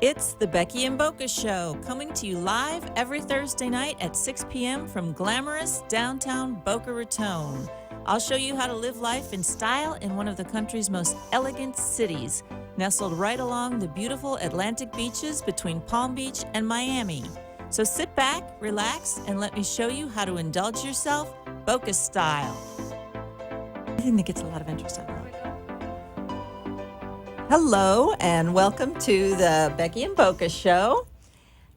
It's the Becky and Boca Show, coming to you live every Thursday night at 6 p.m. from glamorous downtown Boca Raton. I'll show you how to live life in style in one of the country's most elegant cities, nestled right along the beautiful Atlantic beaches between Palm Beach and Miami. So sit back, relax, and let me show you how to indulge yourself Boca style. I think that gets a lot of interest on that. Hello, and welcome to the Becky and Boca Show.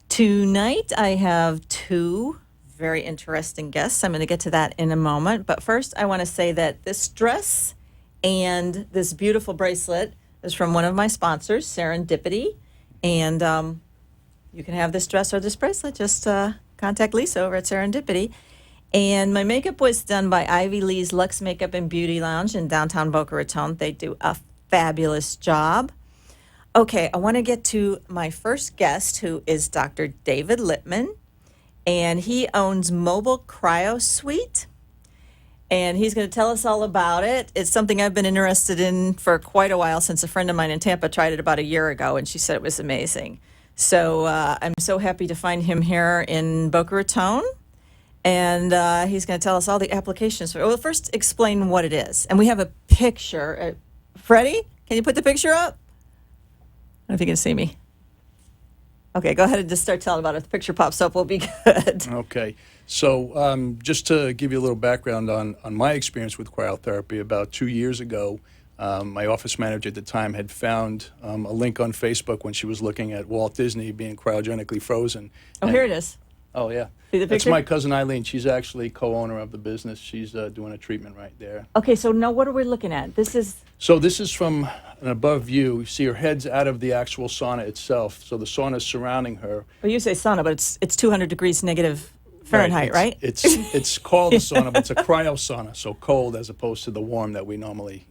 Tonight, I have two very interesting guests. I'm going to get to that in a moment. But first, I want to say that this dress and this beautiful bracelet is from one of my sponsors, Serendipity. And you can have this dress or this bracelet. Just contact Lisa over at Serendipity. And my makeup was done by Ivy Lee's Luxe Makeup and Beauty Lounge in downtown Boca Raton. They do a fabulous job. Okay, I want to get to my first guest, who is Dr. David Lippman, and he owns Mobile Cryo Suite, and he's going to tell us all about it. It's something I've been interested in for quite a while, since a friend of mine in Tampa tried it about a year ago, and she said it was amazing. So I'm so happy to find him here in Boca Raton, and he's going to tell us all the applications. Well, first, explain what it is. And we have a picture. Freddie, can you put the picture up? I don't know if you can see me. Okay, go ahead and just start telling about it. If the picture pops up, we'll be good. Okay. So just to give you a little background on my experience with cryotherapy, about 2 years ago, my office manager at the time had found a link on Facebook when she was looking at Walt Disney being cryogenically frozen. Oh, here it is. Oh, yeah. See the That's picture? my cousin Eileen. She's actually co-owner of the business. She's doing a treatment right there. Okay, so now what are we looking at? This is... So this is from an above view. You see her head's out of the actual sauna itself. So the sauna is surrounding her. Well, you say sauna, but it's 200 degrees negative Fahrenheit, right? It's called a sauna, but it's a cryo sauna, so cold as opposed to the warm that we normally,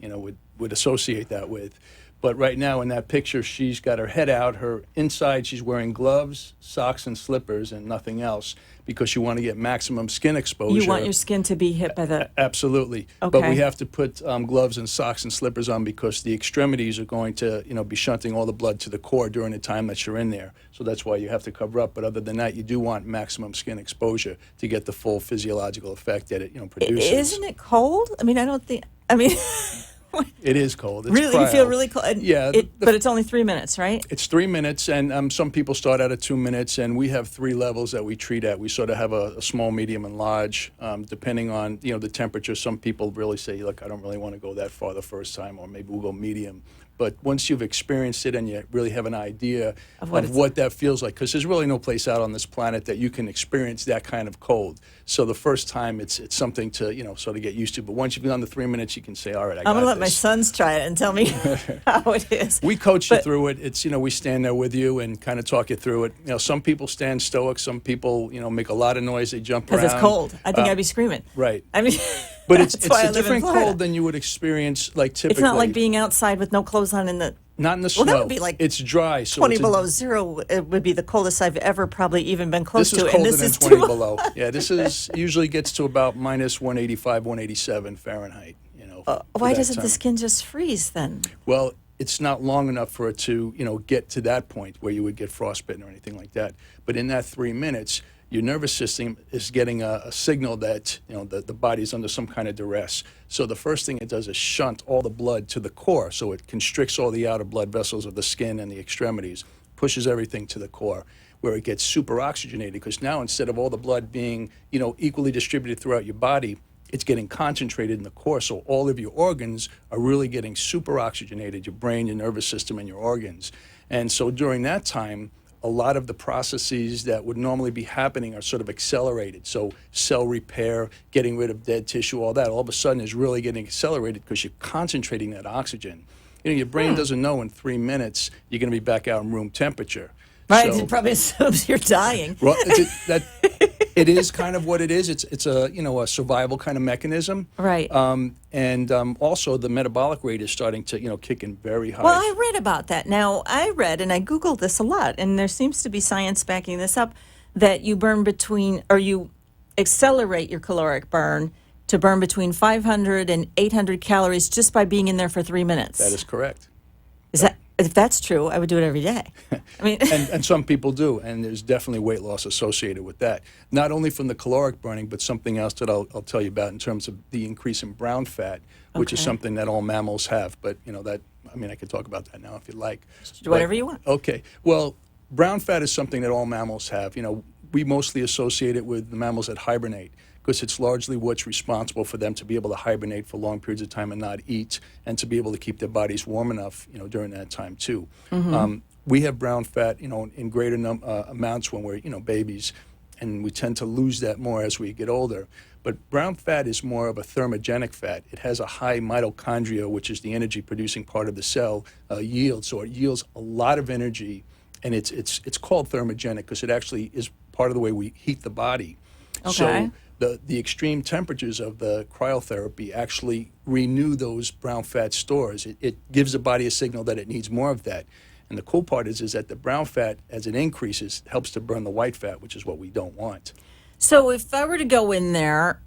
would associate that with. But right now in that picture, she's got her head out. Her inside, she's wearing gloves, socks, and slippers, and nothing else, because you want to get maximum skin exposure. You want your skin to be hit by the... Absolutely. Okay. But we have to put gloves and socks and slippers on, because the extremities are going to, be shunting all the blood to the core during the time that you're in there. So that's why you have to cover up. But other than that, you do want maximum skin exposure to get the full physiological effect that it, produces. Isn't it cold? I mean, It is cold. It's really? cryo. You feel really cold? Yeah. But it's only 3 minutes, right? It's 3 minutes, and some people start out at 2 minutes, and we have 3 levels that we treat at. We sort of have a small, medium, and large, depending on, the temperature. Some people really say, look, I don't really want to go that far the first time, or maybe we'll go medium. But once you've experienced it and you really have an idea of what that feels like, because there's really no place out on this planet that you can experience that kind of cold. So the first time, it's something to, sort of get used to. But once you've done the 3 minutes, you can say, all right, I got this. I'm going to let my sons try it and tell me how it is. We coach you through it. It's, we stand there with you and kind of talk you through it. Some people stand stoic. Some people, make a lot of noise. They jump around. Because it's cold. I think I'd be screaming. Right. I mean... But it's a different cold than you would experience, like, typically. It's not like being outside with no clothes on in the... Not in the snow. Well, that would be like... It's dry. So 20 below zero, it would be the coldest I've ever probably even been close to. This is colder than 20 below. Yeah, this is usually gets to about minus 185, 187 Fahrenheit, Why doesn't the skin just freeze then? Well, it's not long enough for it to, get to that point where you would get frostbitten or anything like that. But in that 3 minutes... your nervous system is getting a signal that, the body's under some kind of duress. So the first thing it does is shunt all the blood to the core. So it constricts all the outer blood vessels of the skin and the extremities, pushes everything to the core, where it gets super oxygenated. Because now, instead of all the blood being, equally distributed throughout your body, it's getting concentrated in the core. So all of your organs are really getting super oxygenated, your brain, your nervous system, and your organs. And so during that time, a lot of the processes that would normally be happening are sort of accelerated. So cell repair, getting rid of dead tissue, all that, all of a sudden is really getting accelerated because you're concentrating that oxygen. Your brain doesn't know in 3 minutes you're going to be back out in room temperature. Right, So, it probably assumes you're dying. well, it is kind of what it is. It's a a survival kind of mechanism. Right. And also the metabolic rate is starting to kick in very high. Well, I read about that. Now, I read, and I Googled this a lot, and there seems to be science backing this up, that you you accelerate your caloric burn to burn between 500 and 800 calories just by being in there for 3 minutes. That is correct. Is that If that's true, I would do it every day. I mean, And some people do, and there's definitely weight loss associated with that. Not only from the caloric burning, but something else that I'll tell you about in terms of the increase in brown fat, which is Okay. something that all mammals have. But, I could talk about that now if you'd like. do whatever you want. Okay. Well, brown fat is something that all mammals have. We mostly associate it with the mammals that hibernate because it's largely what's responsible for them to be able to hibernate for long periods of time and not eat, and to be able to keep their bodies warm enough, during that time too. We have brown fat, in greater amounts when we're, babies, and we tend to lose that more as we get older. But brown fat is more of a thermogenic fat. It has a high mitochondria, which is the energy-producing part of the cell, yield. So it yields a lot of energy, and it's called thermogenic because it actually is part of the way we heat the body. Okay. So the extreme temperatures of the cryotherapy actually renew those brown fat stores. It gives the body a signal that it needs more of that. And the cool part is that the brown fat, as it increases, helps to burn the white fat, which is what we don't want. So if I were to go in there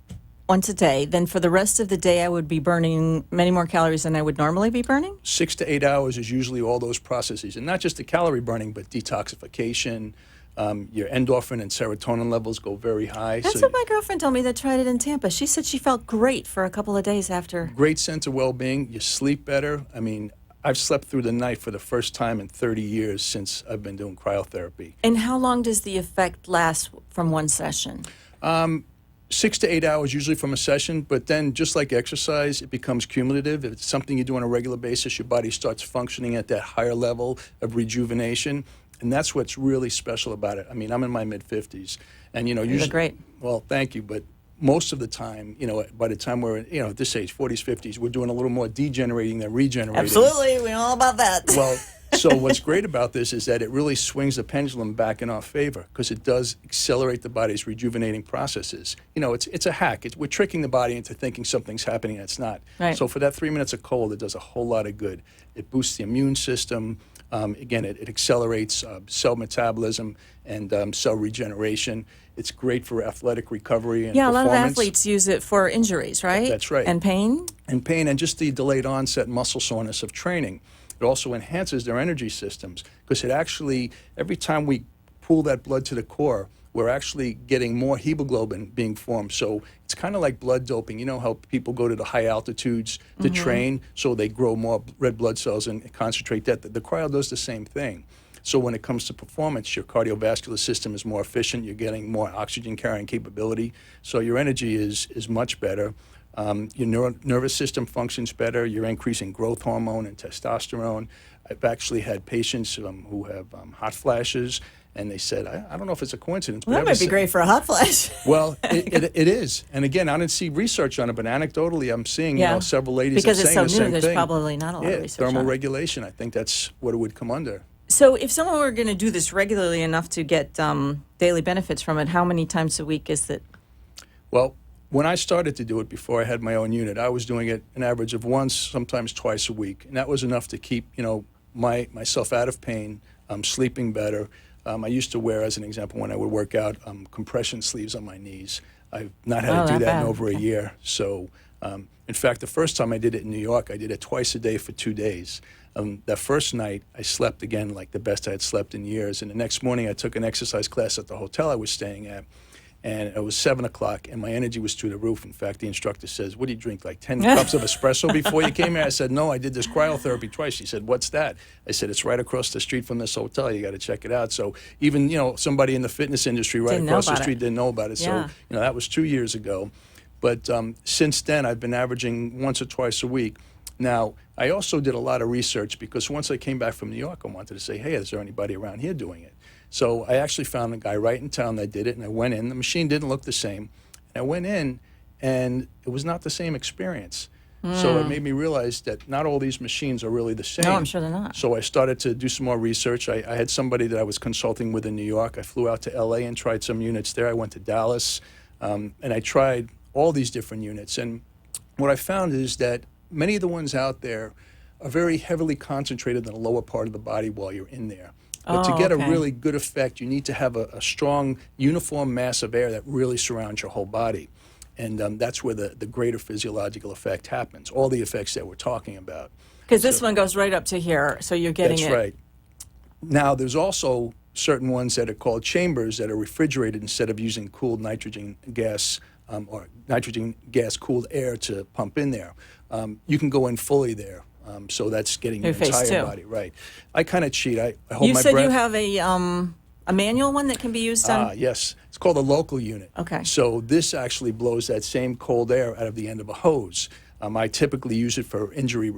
once a day, then for the rest of the day, I would be burning many more calories than I would normally be burning? 6 to 8 hours is usually all those processes, and not just the calorie burning, but detoxification. Your endorphin and serotonin levels go very high. That's what my girlfriend told me that tried it in Tampa. She said she felt great for a couple of days after. Great sense of well-being. You sleep better. I mean, I've slept through the night for the first time in 30 years since I've been doing cryotherapy. And how long does the effect last from one session? 6 to 8 hours usually from a session, but then just like exercise, it becomes cumulative. If it's something you do on a regular basis, your body starts functioning at that higher level of rejuvenation, and that's what's really special about it. I mean, I'm in my mid-50s, and usually, look great. Well, thank you, but most of the time, by the time we're at this age, 40s, 50s, we're doing a little more degenerating than regenerating. Absolutely, we know all about that. Well, so what's great about this is that it really swings the pendulum back in our favor because it does accelerate the body's rejuvenating processes. It's a hack. We're tricking the body into thinking something's happening and it's not. Right. So for that 3 minutes of cold, it does a whole lot of good. It boosts the immune system. Again, it accelerates cell metabolism and cell regeneration. It's great for athletic recovery and Yeah, a lot of performance. athletes use it for injuries, right? That's right. And pain? And pain and just the delayed onset muscle soreness of training. It also enhances their energy systems because it actually, every time we pull that blood to the core, we're actually getting more hemoglobin being formed. So it's kind of like blood doping. You know how people go to the high altitudes to train, so they grow more red blood cells and concentrate that. The cryo does the same thing. So when it comes to performance, your cardiovascular system is more efficient. You're getting more oxygen carrying capability. So your energy is much better. Your nervous system functions better. You're increasing growth hormone and testosterone. I've actually had patients who have hot flashes, and they said, I don't know if it's a coincidence. Well, but that might be great for a hot flash. Well, it is. And again, I didn't see research on it, but anecdotally, I'm seeing several ladies because that it's saying so the new, same there's thing. probably not a lot of research Thermal on it. regulation. I think that's what it would come under. So if someone were going to do this regularly enough to get daily benefits from it, how many times a week is it? Well, when I started to do it before I had my own unit, I was doing it an average of once, sometimes twice a week, and that was enough to keep myself out of pain, sleeping better. I used to wear, as an example, when I would work out, compression sleeves on my knees. I've not had to do that in over a year. So, in fact, the first time I did it in New York, I did it twice a day for 2 days. That first night, I slept again like the best I had slept in years. And the next morning, I took an exercise class at the hotel I was staying at. And it was 7 o'clock, and my energy was through the roof. In fact, the instructor says, what do you drink, like 10 cups of espresso before you came here? I said, no, I did this cryotherapy twice. She said, what's that? I said, it's right across the street from this hotel. You got to check it out. So even, somebody in the fitness industry right across the street didn't know about it. Yeah. So, that was 2 years ago. But since then, I've been averaging once or twice a week. Now, I also did a lot of research because once I came back from New York, I wanted to say, hey, is there anybody around here doing it? So I actually found a guy right in town that did it, and I went in. The machine didn't look the same. And I went in, and it was not the same experience. So it made me realize that not all these machines are really the same. No, I'm sure they're not. So I started to do some more research. I had somebody that I was consulting with in New York. I flew out to L.A. and tried some units there. I went to Dallas, and I tried all these different units. And what I found is that many of the ones out there are very heavily concentrated in the lower part of the body while you're in there. But to get a really good effect, you need to have a strong, uniform mass of air that really surrounds your whole body. And that's where the greater physiological effect happens, all the effects that we're talking about. Because this one goes right up to here, so you're getting That's it. right. Now, there's also certain ones that are called chambers that are refrigerated instead of using cooled nitrogen gas or nitrogen gas cooled air to pump in there. You can go in fully there. So that's getting your Your face, entire too. body. Right. I kind of cheat. I hold You my said breath. you have a manual one that can be used on? Yes. It's called a local unit. Okay. So this actually blows that same cold air out of the end of a hose. I typically use it for injury,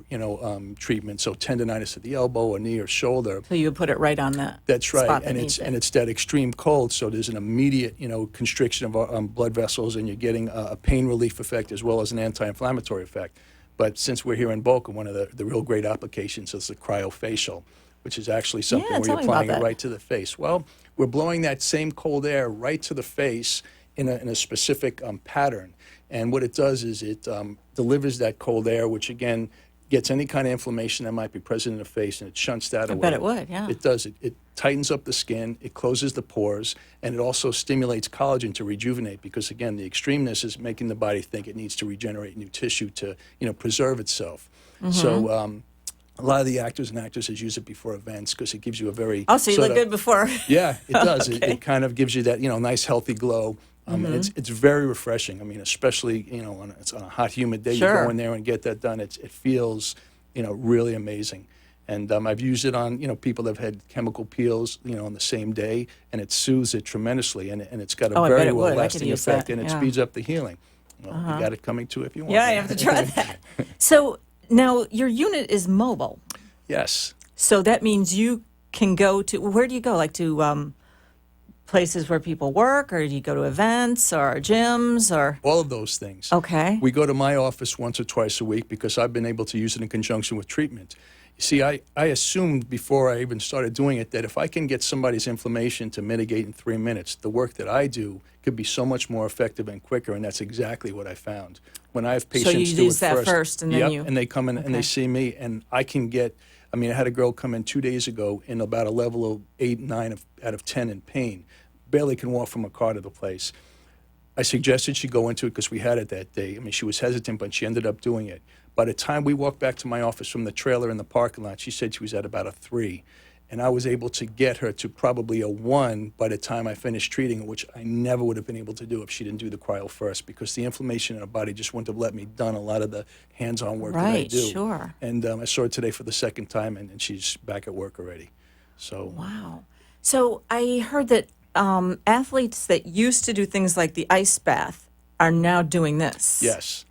treatment, so tendonitis of the elbow or knee or shoulder. So you would put it right on that That's right, spot that and needs it's it. it's that extreme cold, so there's an immediate, constriction of blood vessels, and you're getting a pain relief effect as well as an anti-inflammatory effect. But since we're here in Boca, one of the real great applications is the cryofacial, which is actually something Yeah, where tell you're me about applying it that. right to the face. Well, we're blowing that same cold air right to the face in a specific pattern. And what it does is it delivers that cold air, which again gets any kind of inflammation that might be present in the face, and it shunts that away. I bet it would, yeah. It does. It tightens up the skin, it closes the pores, and it also stimulates collagen to rejuvenate because, again, the extremeness is making the body think it needs to regenerate new tissue to, preserve itself. Mm-hmm. So a lot of the actors and actresses use it before events because it gives you a very Oh, so you sort look of- good before. Yeah, it does. Okay. It kind of gives you that, nice healthy glow. And it's very refreshing. I mean, especially, it's on a hot, humid day, you Sure. go in there and get that done. It feels, really amazing. And I've used it on, people that have had chemical peels, on the same day, and it soothes it tremendously. And it's got a Oh, I bet very it would. I could well-lasting use effect, that, and it yeah. speeds up the healing. Well, you got it coming too if you want. Yeah, I have to try that. So now your unit is mobile. Yes. So that means you can go to, where do you go? Like to places where people work, or do you go to events or gyms or? All of those things. Okay. We go to my office once or twice a week because I've been able to use it in conjunction with treatment. You see, I assumed before I even started doing it that if I can get somebody's inflammation to mitigate in 3 minutes, the work that I do could be so much more effective and quicker, and that's exactly what I found. When I have patients you do use it that first, and then yep, you- and they come in and they Okay. see me, and I can get, I had a girl come in 2 days ago in about a level of 8, 9 out of 10 in pain. Barely can walk from a car to the place. I suggested she go into it because we had it that day. She was hesitant, but she ended up doing it. By the time we walked back to my office from the trailer in the parking lot, she said she was at about a 3. And I was able to get her to probably a 1 by the time I finished treating her, which I never would have been able to do if she didn't do the cryo first, because the inflammation in her body just wouldn't have let me done a lot of the hands-on work that I Right, do. sure. And I saw her today for the second time, and she's back at work already. So Wow. So I heard that athletes that used to do things like the ice bath are now doing this. yes.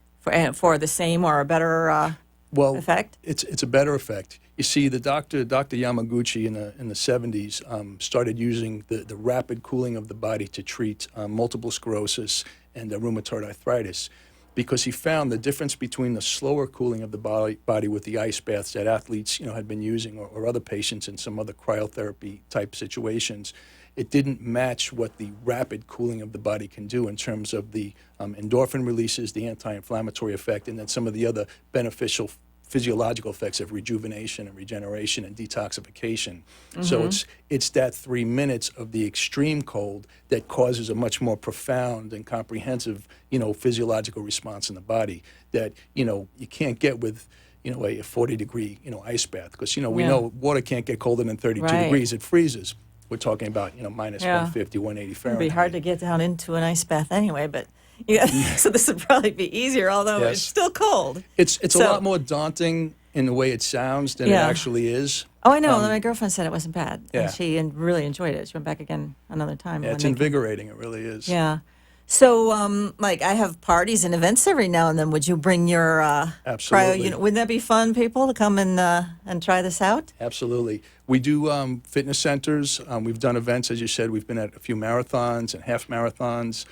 For the same or a better Well, effect? It's a better effect. You see, Dr. Yamaguchi in the 70s started using the rapid cooling of the body to treat multiple sclerosis and rheumatoid arthritis, because he found the difference between the slower cooling of the body with the ice baths that athletes had been using, or other patients in some other cryotherapy type situations. It didn't match what the rapid cooling of the body can do in terms of the endorphin releases, the anti-inflammatory effect, and then some of the other beneficial physiological effects of rejuvenation and regeneration and detoxification. So it's that 3 minutes of the extreme cold that causes a much more profound and comprehensive, physiological response in the body that, you can't get with, a 40-degree, ice bath. Because, we Yeah. know water can't get colder than 32 Right. degrees. It freezes. We're talking about, minus Yeah. 150, 180 It'd Fahrenheit. be hard to get down into an ice bath anyway, but yeah. So this would probably be easier, although Yes. it's still cold. It's So- a lot more daunting in the way it sounds than Yeah. it actually is. Oh, I know. My girlfriend said it wasn't bad. Yeah. And she really enjoyed it. She went back again another time. Yeah, when it's they- invigorating. It really is. Yeah. So, like, I have parties and events every now and then. Would you bring your cryo Absolutely. unit? Wouldn't that be fun, people, to come and try this out? Absolutely. We do fitness centers. We've done events, as you said. We've been at a few marathons and half marathons.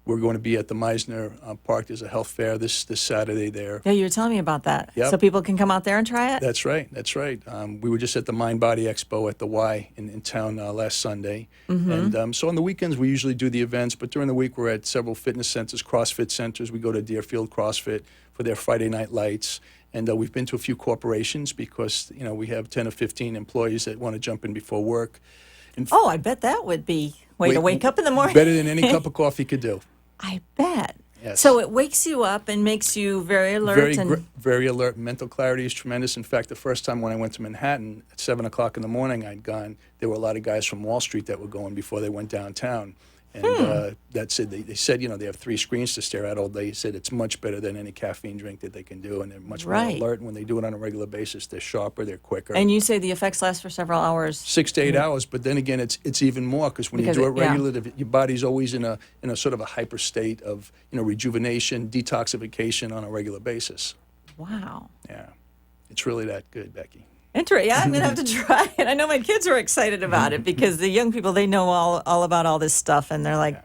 We're going to be at the Meisner Park. There's a health fair this Saturday there. Yeah, you were telling me about that. Yep. So people can come out there and try it? That's right. That's right. We were just at the Mind Body Expo at the Y in town last Sunday. And so on the weekends, we usually do the events, but during the week, we're at several fitness centers, CrossFit centers. We go to Deerfield CrossFit for their Friday night lights. And we've been to a few corporations because, we have 10 or 15 employees that want to jump in before work. Oh, I bet that would be way to wake up in the morning. Better than any cup of coffee could do. I bet. Yes. So it wakes you up and makes you very alert. Very alert. Mental clarity is tremendous. In fact, the first time when I went to Manhattan at 7 o'clock in the morning, I'd gone. There were a lot of guys from Wall Street that were going before they went downtown, and that's it. They said, they have 3 screens to stare at all day. He said it's much better than any caffeine drink that they can do, and they're much more alert. And when they do it on a regular basis, they're sharper, they're quicker. And you say the effects last for several hours. 6 to 8 hours, but then again, it's even more because when you do it regularly, your body's always in a sort of a hyper state of rejuvenation, detoxification on a regular basis. Wow. Yeah, it's really that good, Becky. Yeah, I'm gonna have to try it. I know my kids are excited about it because the young people, they know all about all this stuff, and they're like,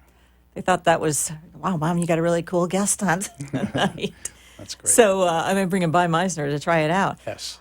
they thought that was, wow, Mom, you got a really cool guest on tonight. That's great. So I'm gonna bring in By Meisner to try it out. Yes.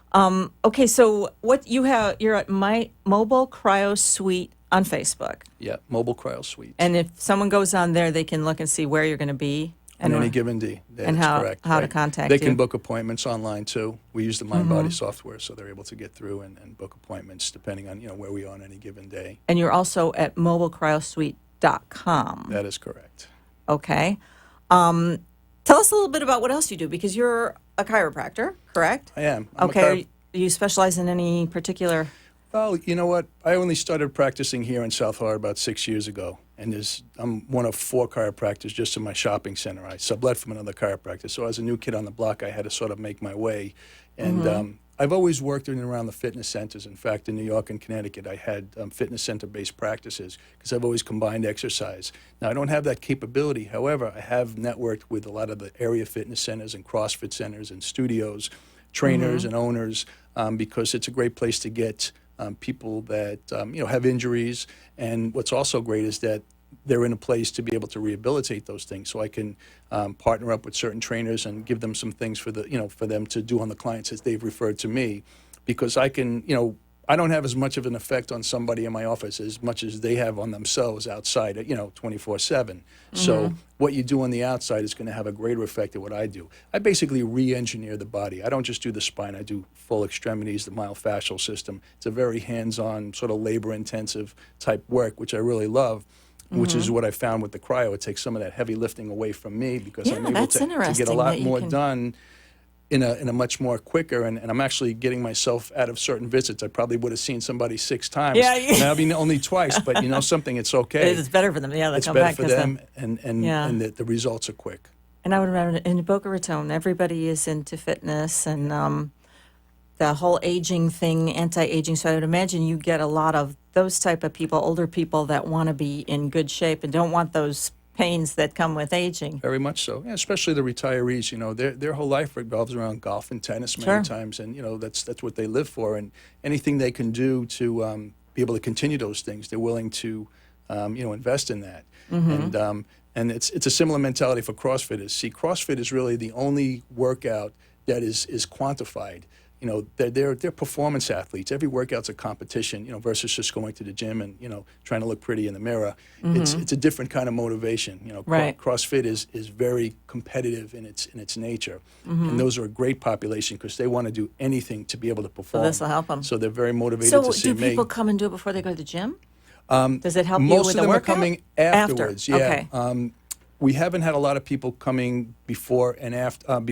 Okay, so what you have, you're at my Mobile Cryo Suite on Facebook. Yeah, Mobile Cryo Suite. And if someone goes on there, they can look and see where you're going to be. On any given day. And how to contact you. you. They can book appointments online, too. We use the MindBody software, so they're able to get through and book appointments depending on where we are on any given day. And you're also at mobilecryosuite.com. That is correct. Okay. Tell us a little bit about what else you do, because you're a chiropractor, correct? I am. Okay. Do you specialize in any particular... Well, you know what? I only started practicing here in South Florida about 6 years ago, and I'm one of 4 chiropractors just in my shopping center. I sublet from another chiropractor, so as a new kid on the block, I had to sort of make my way. And I've always worked in and around the fitness centers. In fact, in New York and Connecticut, I had fitness center-based practices because I've always combined exercise. Now, I don't have that capability. However, I have networked with a lot of the area fitness centers and CrossFit centers and studios, trainers and owners, because it's a great place to get people that have injuries, and what's also great is that they're in a place to be able to rehabilitate those things. So I can partner up with certain trainers and give them some things for for them to do on the clients as they've referred to me, because I can I don't have as much of an effect on somebody in my office as much as they have on themselves outside, 24/7. So what you do on the outside is going to have a greater effect than what I do. I basically re-engineer the body. I don't just do the spine. I do full extremities, the myofascial system. It's a very hands-on, sort of labor-intensive type work, which I really love, which is what I found with the cryo. It takes some of that heavy lifting away from me because I'm able to get a lot more done in a much more quicker, and I'm actually getting myself out of certain visits. I probably would have seen somebody 6 times. Yeah. Now, I mean, only twice, but something, it's okay. It's better for them. Yeah, it's better for them, and the results are quick. And I would imagine in Boca Raton, everybody is into fitness and the whole aging thing, anti-aging. So I would imagine you get a lot of those type of people, older people that want to be in good shape and don't want those pains that come with aging. Very much so, especially the retirees. Their whole life revolves around golf and tennis many times, and that's what they live for. And anything they can do to be able to continue those things, they're willing to invest in that. And it's a similar mentality for CrossFitters. See, CrossFit is really the only workout that is quantified. They're performance athletes. Every workout's a competition, versus just going to the gym and, trying to look pretty in the mirror. It's a different kind of motivation. CrossFit is very competitive in its nature. And those are a great population because they want to do anything to be able to perform. So this will help them. So they're very motivated to see me. So do people come and do it before they go to the gym? Does it help you with the workout? Most of them are coming afterwards. After. Yeah. Okay. We haven't had a lot of people coming before and after. I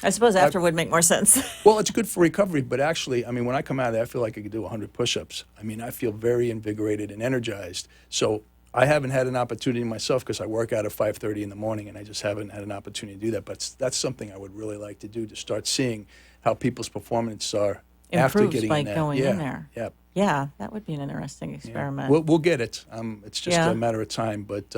suppose after would make more sense. Well, it's good for recovery, but actually, when I come out of there, I feel like I could do 100 push-ups. I feel very invigorated and energized. So I haven't had an opportunity myself because I work out at 5:30 in the morning, and I just haven't had an opportunity to do that. But that's something I would really like to do, to start seeing how people's performance are after getting in there. Going in there. Yeah. Yeah, that would be an interesting experiment. Yeah. We'll get it. It's just a matter of time, but.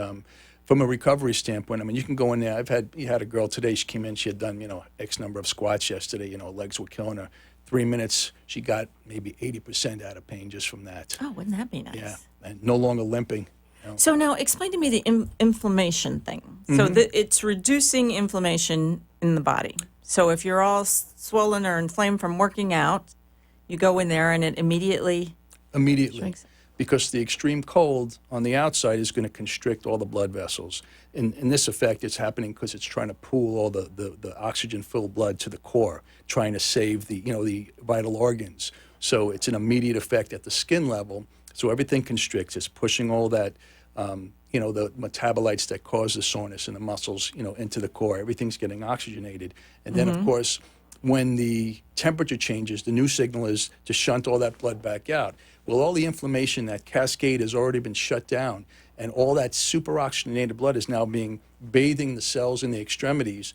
From a recovery standpoint, you can go in there. You had a girl today. She came in. She had done, X number of squats yesterday. Legs were killing her. 3 minutes, she got maybe 80% out of pain just from that. Oh, wouldn't that be nice? Yeah, and no longer limping. So now, explain to me the inflammation thing. So it's reducing inflammation in the body. So if you're all swollen or inflamed from working out, you go in there and it immediately shrinks. Because the extreme cold on the outside is going to constrict all the blood vessels. In this effect, it's happening because it's trying to pool all the oxygen-filled blood to the core, trying to save the vital organs. So it's an immediate effect at the skin level. So everything constricts. It's pushing all that the metabolites that cause the soreness in the muscles, into the core. Everything's getting oxygenated. And then, of course, when the temperature changes, the new signal is to shunt all that blood back out. Well, all the inflammation, that cascade has already been shut down, and all that superoxygenated blood is now bathing the cells in the extremities,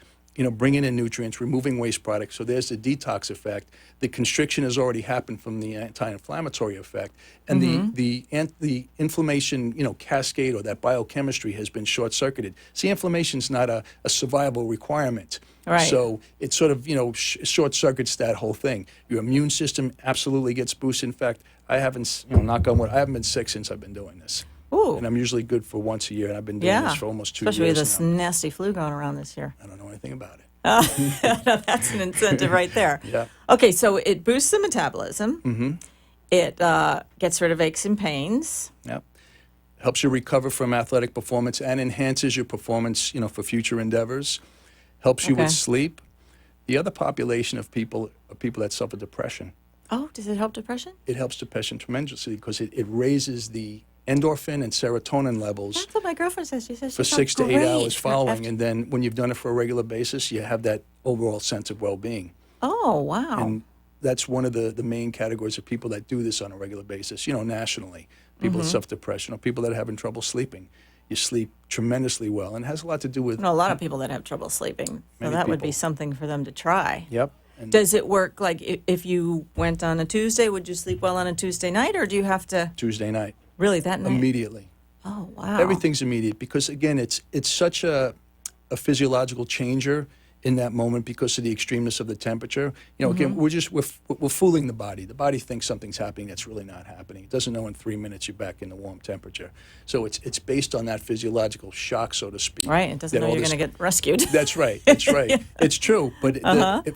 bringing in nutrients, removing waste products. So there's the detox effect. The constriction has already happened from the anti-inflammatory effect, and the inflammation, cascade, or that biochemistry has been short-circuited. See, inflammation's not a survival requirement. Right. So it sort of, short circuits that whole thing. Your immune system absolutely gets boosted. In fact, I haven't, knock on wood, I haven't been sick since I've been doing this. Ooh. And I'm usually good for once a year, and I've been doing this for almost 2 Especially years. Especially with this nasty flu going around this year. I don't know anything about it. That's an incentive right there. Yeah. Okay, so it boosts the metabolism. It gets rid of aches and pains. Yep. Helps you recover from athletic performance and enhances your performance, for future endeavors. Helps you with sleep. The other population of people are people that suffer depression. Oh, does it help depression? It helps depression tremendously because it raises the endorphin and serotonin levels. That's what my girlfriend says. She says for she 6 to 8 hours following, after. and then when you've done it for a regular basis, you have that overall sense of well-being. Oh, wow. And that's one of the main categories of people that do this on a regular basis, nationally. People that suffer depression or people that are having trouble sleeping. You sleep tremendously well, and it has a lot to do with... a lot of people that have trouble sleeping, so that would be something for them to try. Yep. Does it work, like, if you went on a Tuesday, would you sleep well on a Tuesday night, or do you have to... Tuesday night. Really, that night? Immediately. Oh, wow. Everything's immediate because, again, it's such a physiological changer in that moment because of the extremeness of the temperature. Again, we're fooling the body. The body thinks something's happening that's really not happening. It doesn't know in 3 minutes you're back in the warm temperature. So it's based on that physiological shock, so to speak. Right. It doesn't know you're going to get rescued. That's right. That's right. Yeah. It's true. But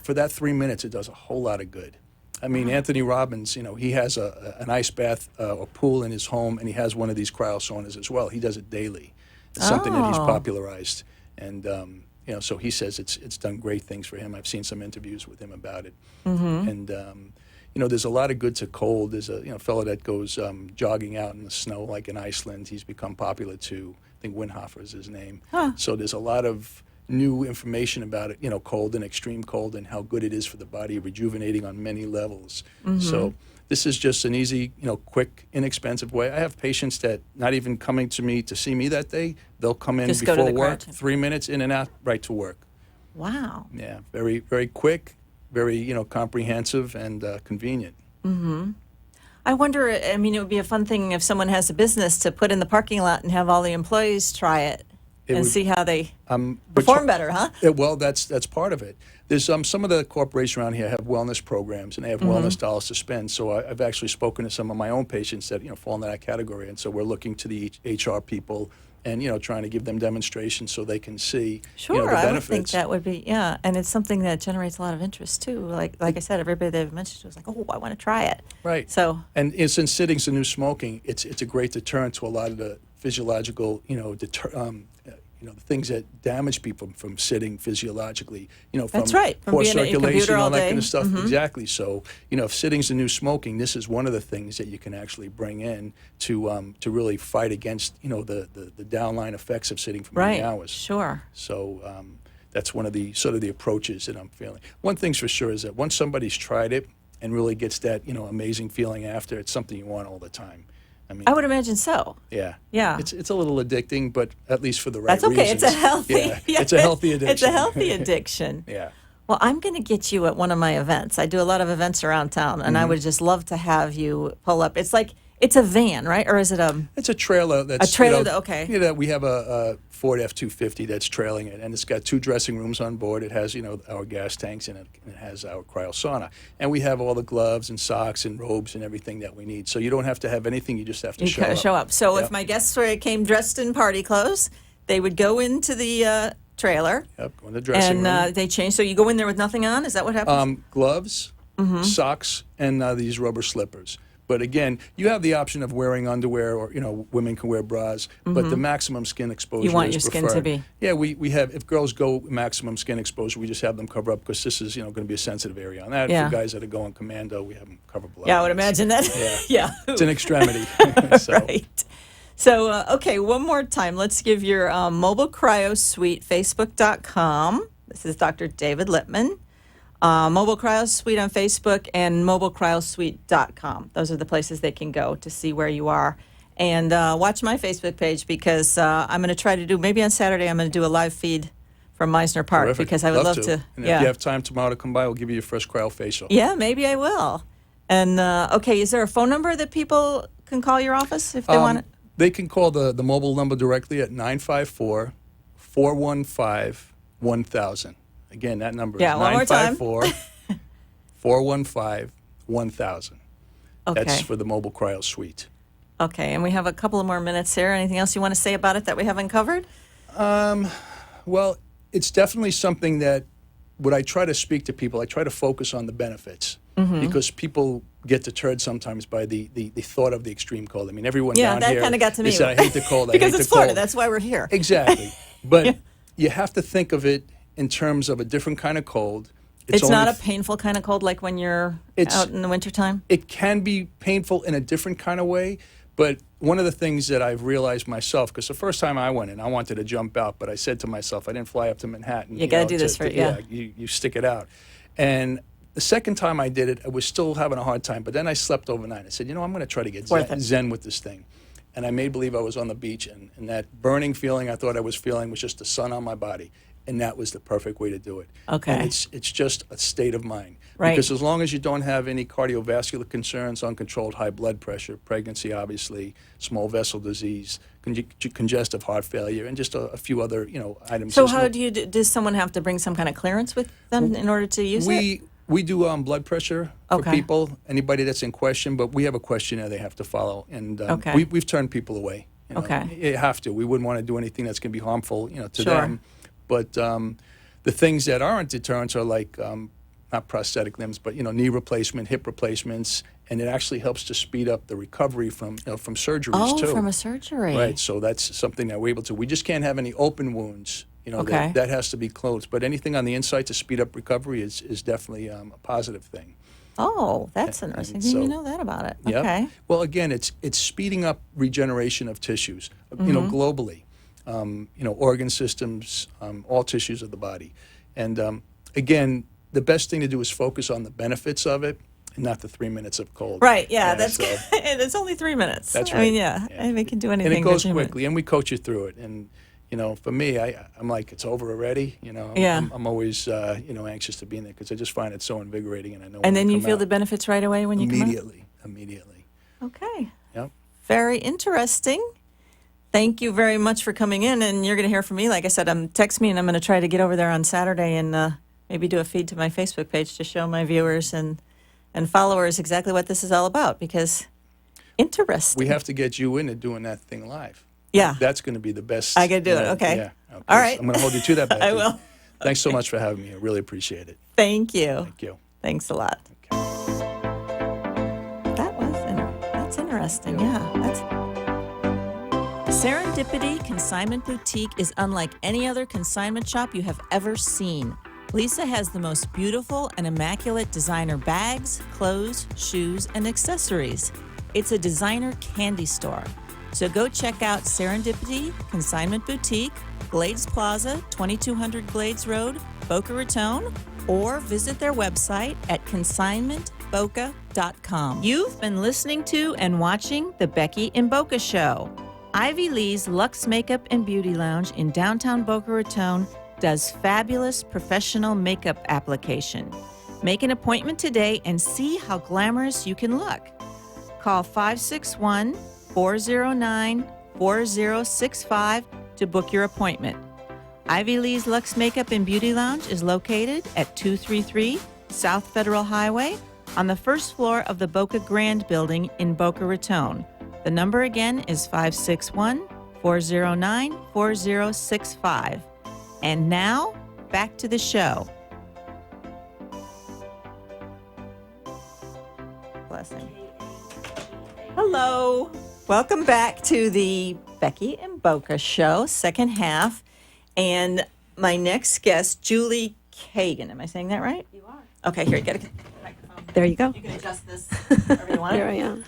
for that 3 minutes, it does a whole lot of good. I mean, Anthony Robbins, he has an ice bath or pool in his home, and he has one of these cryosaunas as well. He does it daily. It's something that he's popularized. And, so he says it's done great things for him. I've seen some interviews with him about it. And, there's a lot of good to cold. There's a fellow that goes jogging out in the snow, like in Iceland. He's become popular too. I think Winhofer is his name. Huh. So there's a lot of new information about it, cold and extreme cold and how good it is for the body, rejuvenating on many levels. So this is just an easy, quick, inexpensive way. I have patients that not even coming to me to see me that day, they'll come in just before work, 3 minutes in and out, right to work. Wow. Yeah, very, very quick, very, comprehensive and convenient. I wonder, it would be a fun thing if someone has a business to put in the parking lot and have all the employees try it. See how they perform better, huh? Well, that's part of it. There's some of the corporations around here have wellness programs, and they have wellness dollars to spend. So I've actually spoken to some of my own patients that fall into that category, and so we're looking to the HR people and trying to give them demonstrations so they can see the benefits. I would think that would be and it's something that generates a lot of interest too. Like I said, everybody they've mentioned was like, oh, I want to try it. Right. So since sitting's the new smoking, it's a great deterrent to a lot of the physiological the things that damage people from sitting physiologically, from That's right. From poor being circulation, all all that day. kind of stuff. Exactly. So, if sitting's the new smoking, this is one of the things that you can actually bring in to really fight against, the downline effects of sitting for many hours. Sure. So that's one of the sort of the approaches that I'm feeling. One thing's for sure is that once somebody's tried it and really gets that, amazing feeling after, it's something you want all the time. I would imagine so. Yeah. Yeah. It's a little addicting, but at least for the right That's okay. reasons. It's a healthy. It's a healthy addiction. It's a healthy addiction. Yeah. Well, I'm going to get you at one of my events. I do a lot of events around town, and I would just love to have you pull up. It's like it's a van, right? Or is it a? It's a trailer. That's a trailer. Okay. We have a Ford F-250 that's trailing it, and it's got 2 dressing rooms on board. It has our gas tanks in it, and it has our cryosauna, and we have all the gloves and socks and robes and everything that we need. So you don't have to have anything. You just have to show up. So if my guests came dressed in party clothes, they would go into the trailer. Yep. Go in the dressing room. And they change. So you go in there with nothing on. Is that what happens? Gloves, socks, and these rubber slippers. But again, you have the option of wearing underwear, or women can wear bras. But the maximum skin exposure you want is your preferred. skin to be. Yeah, we have. If girls go maximum skin exposure, we just have them cover up because this is going to be a sensitive area on that. Yeah. For guys that are going commando, we have them cover below. Yeah, I would imagine that. Yeah. Yeah. It's an extremity. So. Right. So, okay, one more time. Let's give your mobile cryo suite, facebook.com. This is Dr. David Lippman. Mobile Cryo Suite on Facebook and mobilecryosuite.com. Those are the places they can go to see where you are. And watch my Facebook page because I'm going to try to do, maybe on Saturday, I'm going to do a live feed from Meisner Park. Terrific. Because I would love to. And if you have time tomorrow to come by, we'll give you your first cryo facial. Yeah, maybe I will. And, okay, is there a phone number that people can call your office if they want it? They can call the mobile number directly at 954-415-1000. Again, that number is 954-415-1000. Okay. That's for the mobile cryo suite. Okay, and we have a couple of more minutes here. Anything else you want to say about it that we haven't covered? Well, it's definitely something that when I try to speak to people, I try to focus on the benefits because people get deterred sometimes by the thought of the extreme cold. I mean, everyone down here, that kind of got to me. They said, I hate the cold, because I hate it's the Florida, cold. that's why we're here. Exactly. But you have to think of it in terms of a different kind of cold. It's not a painful kind of cold like when you're out in the wintertime? It can be painful in a different kind of way, but one of the things that I've realized myself, because the first time I went in, I wanted to jump out, but I said to myself, I didn't fly up to Manhattan. You got to do this for you stick it out. And the second time I did it, I was still having a hard time, but then I slept overnight. I said, I'm going to try to get zen with this thing. And I made believe I was on the beach, and that burning feeling I thought I was feeling was just the sun on my body. And that was the perfect way to do it. Okay. And it's just a state of mind. Right. Because as long as you don't have any cardiovascular concerns, uncontrolled high blood pressure, pregnancy, obviously, small vessel disease, congestive heart failure, and just a few other, items. So how do you, does someone have to bring some kind of clearance with them in order to use it? We do blood pressure for people, anybody that's in question, but we have a questionnaire they have to follow. And we've turned people away. You have to. We wouldn't want to do anything that's going to be harmful, to them. But the things that aren't deterrents are like, not prosthetic limbs, but, knee replacement, hip replacements, and it actually helps to speed up the recovery from surgeries, too. Oh, from a surgery. Right, so that's something that we're able to. We just can't have any open wounds. That has to be closed. But anything on the inside to speed up recovery is definitely a positive thing. Oh, that's interesting. Didn't even know that about it. Yep. Okay. Well, again, it's speeding up regeneration of tissues, globally. Organ systems, all tissues of the body. And again, the best thing to do is focus on the benefits of it and not the 3 minutes of cold. Right, yeah, that's it's only 3 minutes. That's right. I mean, and we can do anything. And it goes quickly, and we coach you through it. And, for me, I'm like, it's over already. I'm always, anxious to be in there because I just find it so invigorating. And I know. And then you feel the benefits right away when you come out? Immediately. Okay. Yep. Very interesting. Thank you very much for coming in, and you're going to hear from me. Like I said, text me, and I'm going to try to get over there on Saturday and maybe do a feed to my Facebook page to show my viewers and followers exactly what this is all about, because interesting. We have to get you into doing that thing live. Yeah. That's going to be the best. I can do it, okay. Yeah. Okay. All right. I'm going to hold you to that, Becky. I will. Thanks so much for having me. I really appreciate it. Thank you. Thank you. Thanks a lot. Okay. That's interesting. Yeah. Serendipity Consignment Boutique is unlike any other consignment shop you have ever seen. Lisa has the most beautiful and immaculate designer bags, clothes, shoes, and accessories. It's a designer candy store. So go check out Serendipity Consignment Boutique, Glades Plaza, 2200 Glades Road, Boca Raton, or visit their website at consignmentboca.com. You've been listening to and watching The Becky and Boca Show. Ivy Lee's Luxe Makeup and Beauty Lounge in downtown Boca Raton does fabulous professional makeup application. Make an appointment today and see how glamorous you can look. Call 561-409-4065 to book your appointment. Ivy Lee's Luxe Makeup and Beauty Lounge is located at 233 South Federal Highway on the first floor of the Boca Grand Building in Boca Raton. The number again is 561-409-4065. And now, back to the show. Blessing. Hello. Welcome back to the Becky and Boca Show, second half. And my next guest, Julie Kagan. Am I saying that right? You are. Okay, here, get a microphone. There you go. You can adjust this wherever you want. Here I am.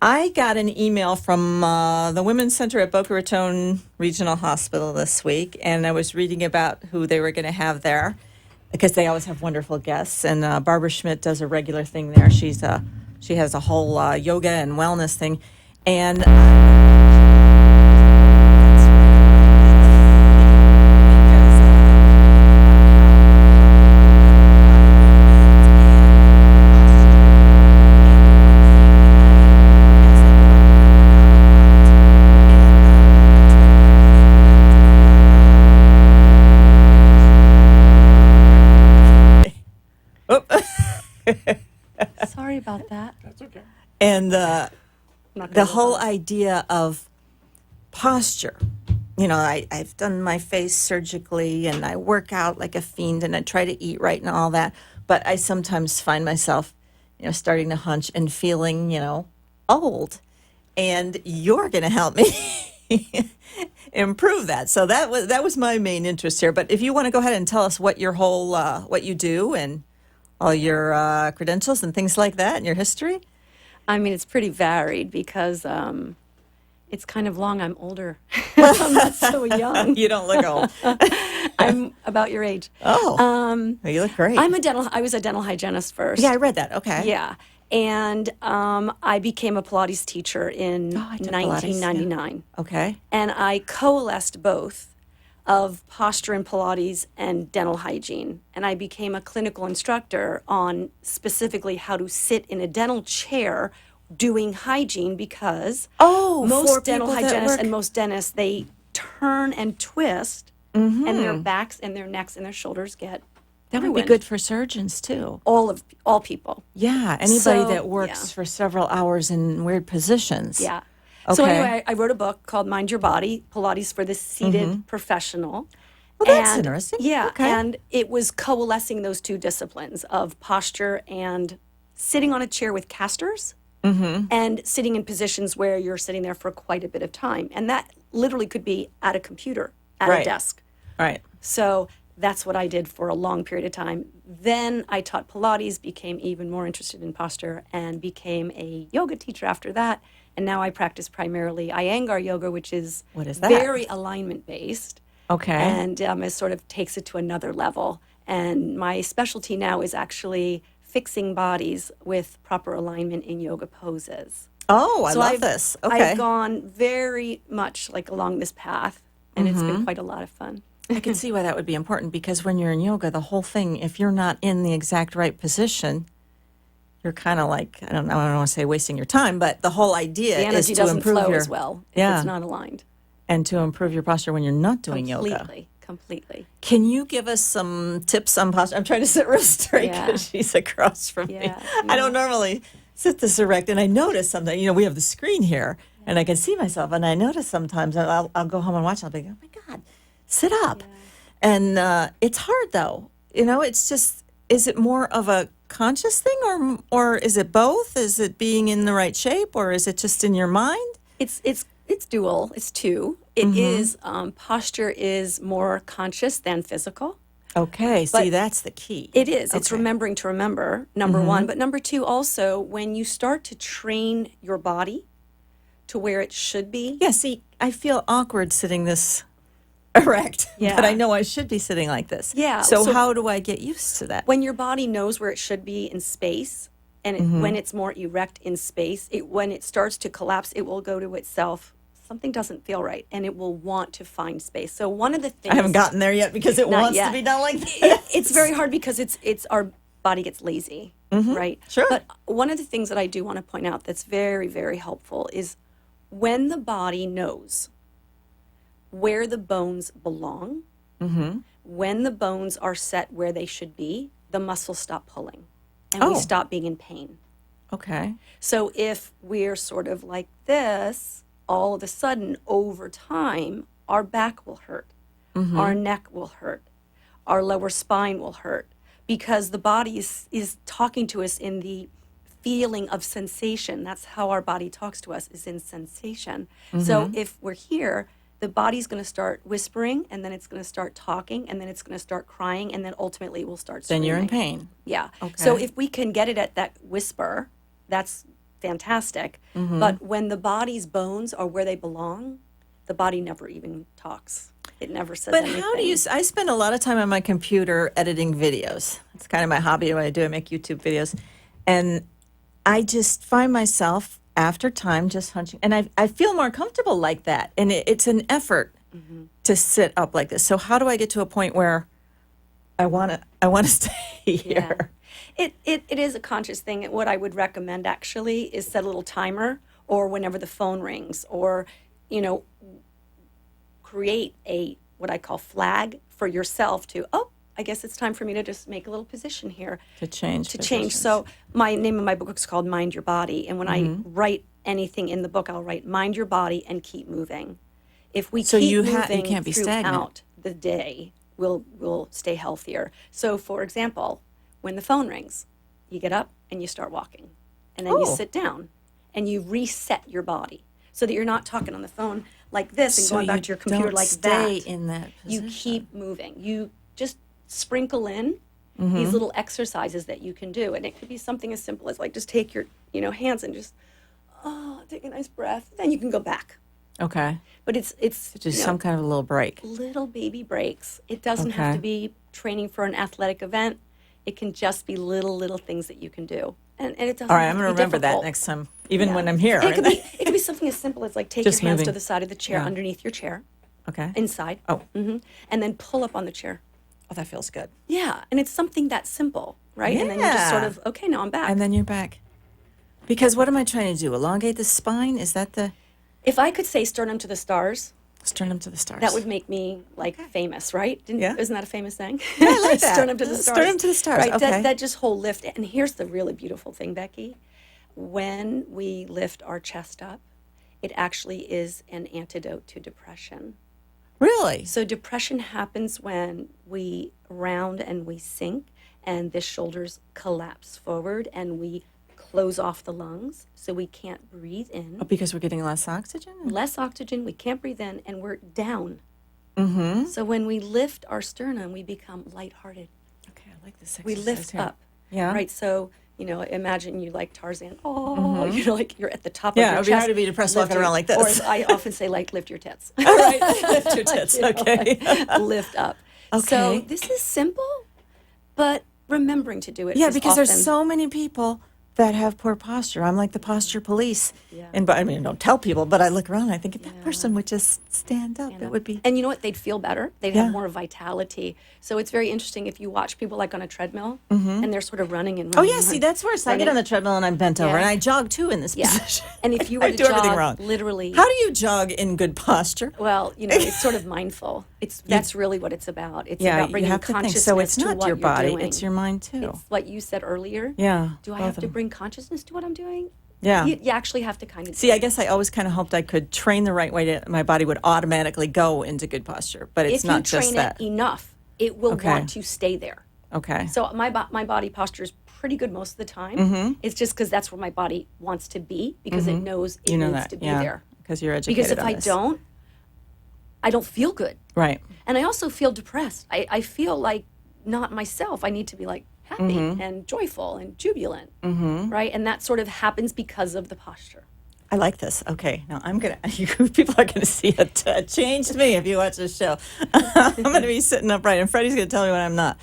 I got an email from the Women's Center at Boca Raton Regional Hospital this week, and I was reading about who they were going to have there because they always have wonderful guests. And Barbara Schmidt does a regular thing there. She has a whole yoga and wellness thing, and. Sorry about that. That's okay. And Not the gonna whole lie. idea of posture. You know, I've done my face surgically and I work out like a fiend and I try to eat right and all that. But I sometimes find myself, starting to hunch and feeling, old. And you're going to help me improve that. So that was my main interest here. But if you want to go ahead and tell us what your whole, what you do and all your credentials and things like that and your history. I mean, it's pretty varied because it's kind of long. I'm older. I'm not so young. You don't look old. I'm about your age. Oh, you look great. I was a dental hygienist first. Yeah, I read that. Okay. Yeah. And I became a Pilates teacher in I took Pilates, yeah. 1999. Okay. And I coalesced both of posture and Pilates and dental hygiene. And I became a clinical instructor on specifically how to sit in a dental chair doing hygiene because Oh, for most dental people that hygienists work- and most dentists, they turn and twist and their backs and their necks and their shoulders get That would be ruined. good for surgeons too. All people. Yeah, anybody So, that works yeah. for several hours in weird positions. Yeah. Okay. So anyway, I wrote a book called Mind Your Body, Pilates for the Seated Professional. Well, that's And- interesting. Yeah, Okay. and it was coalescing those two disciplines of posture and sitting on a chair with casters and sitting in positions where you're sitting there for quite a bit of time. And that literally could be at a computer, at Right. a desk. Right. So that's what I did for a long period of time. Then I taught Pilates, became even more interested in posture, and became a yoga teacher after that. And now I practice primarily Iyengar yoga, which is What is that? very alignment based. Okay. And it sort of takes it to another level. And my specialty now is actually fixing bodies with proper alignment in yoga poses. Oh, I So love I've- this. Okay. I've gone very much like along this path, and it's been quite a lot of fun. I can see why that would be important because when you're in yoga, the whole thing, if you're not in the exact right position, you're kind of like, I don't want to say wasting your time, but the whole idea The is energy to doesn't improve flow your, as well if Yeah. it's not aligned. and to improve your posture when you're not doing yoga. Completely. Can you give us some tips on posture? I'm trying to sit real straight Yeah. because she's across from me. Yeah, I don't normally sit this erect, and I notice something. We have the screen here, and I can see myself, and I notice sometimes I'll go home and watch. I'll be, oh my God, sit up. And it's hard though. It's just, is it more of a conscious thing, or is it both? Is it being in the right shape, or is it just in your mind? It's dual. It's two. It is posture is more conscious than physical. Okay, see, But that's the key. It is. It's Okay. remembering to remember, number one. But number two, also, when you start to train your body to where it should be. Yeah, see, I feel awkward sitting this erect, Yeah. but I know I should be sitting like this. Yeah, So, so- how do I get used to that? When your body knows where it should be in space, and when it's more erect in space, when it starts to collapse, it will go to itself. Something doesn't feel right, and it will want to find space. So one of the things I haven't gotten there yet because it Not wants yet. to be done like this. It's very hard because it's our body gets lazy, right? Sure. But one of the things that I do want to point out that's very, very helpful is when the body knows where the bones belong, when the bones are set where they should be, the muscles stop pulling and we Oh. stop being in pain. Okay. So if we're sort of like this, all of a sudden over time, our back will hurt, our neck will hurt, our lower spine will hurt because the body is talking to us in the feeling of sensation. That's how our body talks to us, is in sensation. So if we're here, the body's going to start whispering, and then it's going to start talking, and then it's going to start crying, and then ultimately we'll start Then screaming. you're in pain. Yeah. So Okay. if we can get it at that whisper, that's fantastic. Mm-hmm. But when the body's bones are where they belong, the body never even talks. It never says But anything. how do you? I spend a lot of time on my computer editing videos. It's kind of my hobby. What I do, I make YouTube videos, and I just find myself after time just hunching, and I feel more comfortable like that. And it's an effort to sit up like this. So how do I get to a point where I want to stay here? It is a conscious thing. What I would recommend actually is set a little timer, or whenever the phone rings, or, you know, create a what I call flag for yourself to, oh, I guess it's time for me to just make a little position here. To change. So my name of my book is called Mind Your Body. And when I Mm-hmm. write anything in the book, I'll write Mind Your Body and keep moving. If we So keep you moving can't be stagnant. throughout the day, we'll stay healthier. So for example, when the phone rings, you get up and you start walking. And then you Oh. sit down and you reset your body so that you're not talking on the phone like this and So going back you to your computer don't like stay that. in that You position. keep moving. You just sprinkle in Mm-hmm. these little exercises that you can do. And it could be something as simple as like just take your, hands and just, take a nice breath. Then you can go back. Okay. But it's Just some kind of a little break. little baby breaks. It doesn't have Okay. to be training for an athletic event. It can just be little things that you can do. And it doesn't All right, have I'm to going be to remember that difficult. next time, even Yeah. when I'm here. And it could be something as simple as like take Just your hands to moving. the side of the chair Yeah. underneath your chair, Okay. inside. Oh. And then pull up on the chair. Oh, that feels good. Yeah, and it's something that simple, right? And then you just sort Yeah. of, okay, now I'm back. And then you're back. Because what am I trying to do? Elongate the spine? Is that the If I could say sternum to the stars, sternum to the stars? that would make me like famous, right? Yeah. Isn't that a famous saying? I like that. Sternum to the stars. Sternum to the stars, Right. okay. That just whole lift. And here's the really beautiful thing, Becky. When we lift our chest up, it actually is an antidote to depression. Really? So depression happens when we round and we sink and the shoulders collapse forward and we close off the lungs so we can't breathe in. Oh, because we're getting less oxygen? Less oxygen, we can't breathe in, and we're down. Mm-hmm. So when we lift our sternum, we become lighthearted. Okay, I like this We exercise lift here. up. Yeah. Right. So, imagine you like Tarzan. Oh, like you're at the top Yeah, of your it would chest. be hard to be depressed Lift walking around like this. Or as I often say, like, lift your tits. All right, lift your tits. Okay. Lift up. So Okay. this is simple, but remembering to do it. Yeah, is because there's often- so many people that have poor posture. I'm like the posture police. Yeah. And I mean, don't tell people, but I look around and I think if that person would just stand up, it would be. And you know what? They'd feel better. They'd Yeah. have more vitality. So it's very interesting if you watch people like on a treadmill and they're sort of running and Oh running. yeah, see and that's worse. I get running. on the treadmill and I'm bent over, Yeah. and I jog too in this Yeah. position. And if you were I to do everything jog, wrong. literally, How do you jog in good posture? well, it's sort of mindful. That's really what it's about. It's Yeah, about you bringing have to think. consciousness So it's to not what your you're body; doing. it's your mind too. It's what you said earlier. Yeah. Do I both have of to them. bring consciousness to what I'm doing? Yeah. You actually have to kind of See, I guess I always kind of hoped I could train the right way to my body would automatically go into good posture, but it's if not you just train that. it enough, it will Okay. want to stay there. Okay. So my body posture is pretty good most of the time. Mm-hmm. It's just because that's where my body wants to be because it knows it you know needs that, to be yeah, there. because you're educated. Because if on I this. don't, I don't feel good. right? And I also feel depressed. I feel like not myself. I need to be like happy Mm-hmm. and joyful and jubilant, right? And that sort of happens because of the posture. I like this. Okay, now I'm gonna. People are gonna see a changed me if you watch this show. I'm gonna be sitting upright, and Freddie's gonna tell me when I'm not.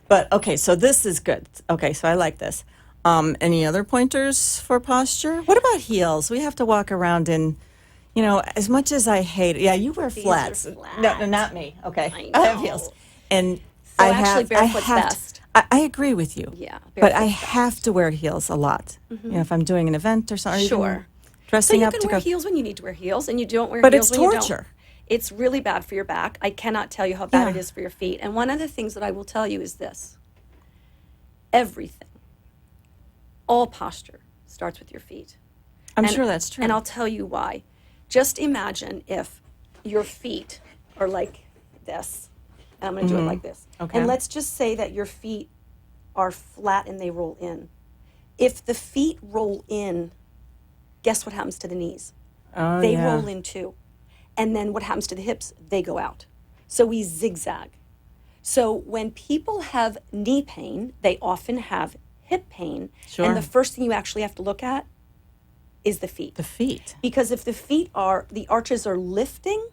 But okay, so this is good. Okay, so I like this. Any other pointers for posture? What about heels? We have to walk around in, as much as I hate it. Yeah, you wear are flats. No, flat. not me. Okay, I I have know. heels, and So I actually have. barefoot's I have best. I agree with you. Yeah, but I barefoot's best. have to wear heels a lot. If I'm doing an event or something. or even Sure. So Dressing you up can to wear go. heels when you need to wear heels, and you don't wear But heels it's when you torture. don't. It's really bad for your back. I cannot tell you how bad it Yeah. is for your feet. And one of the things that I will tell you is this. Everything, all posture starts with your feet. I'm And- sure that's true. And I'll tell you why. Just imagine if your feet are like this. And I'm going to do it like this. Okay. And let's just say that your feet are flat and they roll in. If the feet roll in, guess what happens to the knees? Oh, They yeah. roll in too. And then what happens to the hips? They go out. So we zigzag. So when people have knee pain, they often have hip pain. Sure. And the first thing you actually have to look at is the feet. The feet. Because if the arches are lifting,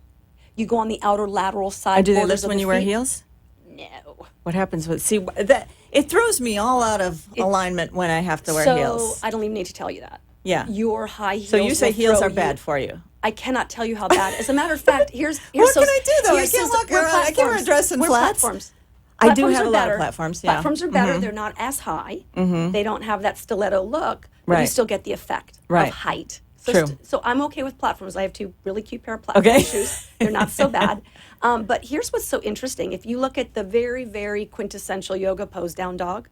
you go on the outer lateral side. Do they borders lift of when the you wear feet. heels? No. What happens with, see, that it throws me all out of alignment when I have to wear So heels. I don't even need to tell you that. Yeah. Your high heels. So you say will heels throw are you- bad for you. I cannot tell you how bad. As a matter of fact, here's What so, can I do, though? I here's can't so- walk we're around. I can't wear a platforms. dress in We're flats. Platforms. I do Platforms have are a lot of better. platforms, yeah. Platforms are better. They're not as high. They don't have that stiletto look, but you Right. still get the effect Right. of height. So, True. So I'm okay with platforms. I have two really cute pair of platform Okay. shoes. They're not so bad. But here's what's so interesting. If you look at the very, very quintessential yoga pose, down dog,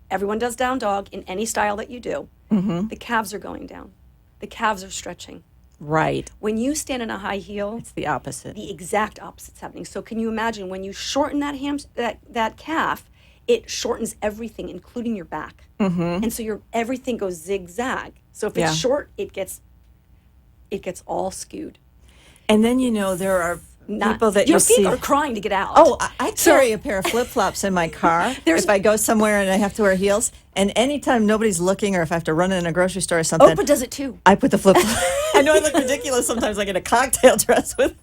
everyone does down dog in any style that you do. The calves are going down. The calves are stretching. Right. When you stand in a high heel, It's the opposite. the exact opposite's happening. So can you imagine when you shorten that calf, it shortens everything, including your back, and so everything goes zigzag. So if it's Yeah. short, it gets all skewed. And then, there are people that your you feet see. are crying to get out. Oh, I carry a pair of flip-flops in my car There's- if I go somewhere and I have to wear heels. And anytime nobody's looking or if I have to run in a grocery store or something, Oprah does it too. I put the flip-flops. I know I look ridiculous sometimes. I get a cocktail dress with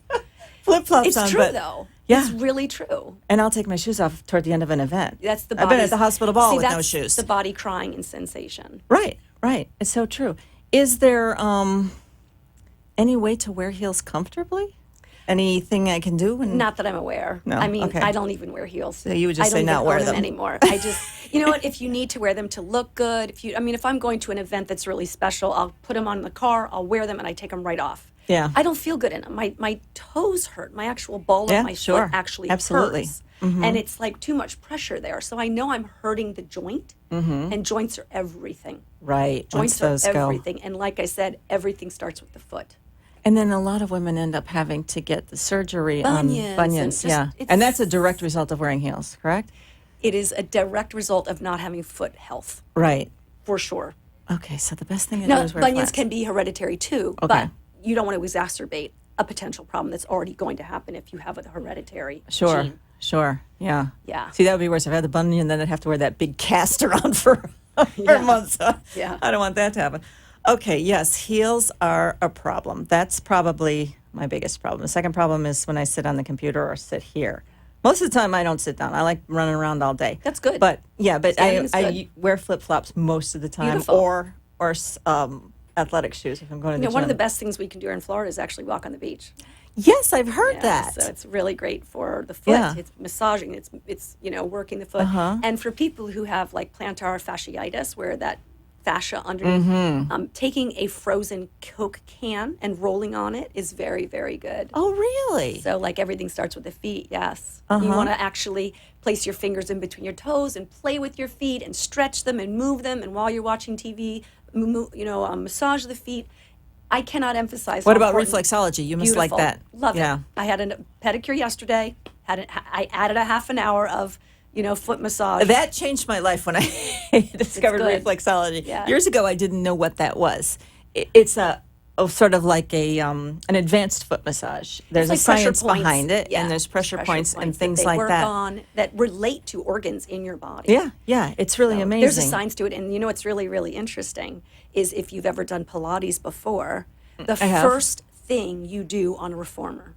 flip-flops It's on. true but, though. Yeah. It's really true. And I'll take my shoes off toward the end of an event. That's the. I've been at body's- the hospital ball See, with no that's shoes. The body crying in sensation. Right, right. It's so true. Is there any way to wear heels comfortably? Anything I can do? Not that I'm aware. No? I mean, Okay. I don't even wear heels. So you would just I don't say even not wear own them. anymore. I just, you know what? If you need to wear them to look good, if I'm going to an event that's really special, I'll put them on the car, I'll wear them, and I take them right off. Yeah. I don't feel good in them. My toes hurt. My actual ball Yeah, of my sure. foot actually Absolutely. hurts. And it's like too much pressure there. So I know I'm hurting the joint, and joints are everything. Right. Once Joints are those go. everything. And like I said, everything starts with the foot. And then a lot of women end up having to get the surgery Bunions on and bunions. just- Yeah. it's- And that's a direct result of wearing heels, correct? It is a direct result of not having foot health, Right. for sure. Okay, so the best thing to do Now, is wear bunions flats. can be hereditary too, Okay. but you don't want to exacerbate a potential problem that's already going to happen if you have a hereditary Sure, gene. sure, yeah. Yeah. See, that would be worse. If I had the bunion, then I'd have to wear that big cast around for Yeah. months. Yeah. I don't want that to happen. Okay, yes, heels are a problem. That's probably my biggest problem. The second problem is when I sit on the computer or sit here. Most of the time, I don't sit down. I like running around all day. That's good. But yeah, but Standing is I good. wear flip flops most of the time, Beautiful. or athletic shoes if I'm going to the One of the gym. best things we can do here in Florida is actually walk on the beach. Yes, I've heard Yeah, that. So it's really great for the foot. Yeah. It's massaging. It's working the foot. Uh-huh. And for people who have like plantar fasciitis, where that fascia underneath, Mm-hmm. taking a frozen Coke can and rolling on it is very, very good. Oh, really? So like everything starts with the feet, yes. Uh-huh. You want to actually place your fingers in between your toes and play with your feet and stretch them and move them. And while you're watching TV, massage the feet. I cannot emphasize. What how about important- reflexology? You must like Beautiful. that. Love Yeah. it. I had a pedicure yesterday. I added a half an hour of foot massage. That changed my life when I discovered good. reflexology. Yeah. Years ago, I didn't know what that was. It's sort of like an advanced foot massage. There's It's a like pressure science points. behind it, Yeah, and there's pressure points and that things they like work that. on that relate to organs in your body. Yeah, yeah, it's really amazing. There's a science to it, and what's really, really interesting is if you've ever done Pilates before, the I have. first thing you do on a reformer,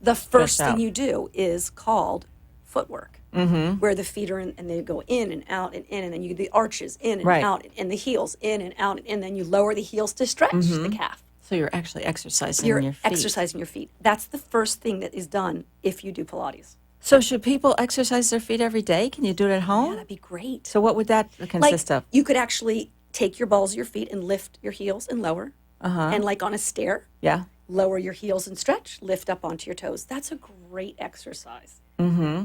the first out. thing you do is called footwork, where the feet are in, and they go in and out and in, and then you do the arches in and Right. out, and the heels in and out, and then you lower the heels to stretch the calf. So you're actually exercising You're your feet. exercising your feet. That's the first thing that is done if you do Pilates. So should people exercise their feet every day? Can you do it at Yeah, home? that'd be great. So what would that consist of? You could actually take your balls of your feet and lift your heels and lower. And like on a stair, Yeah. lower your heels and stretch, lift up onto your toes. That's a great exercise.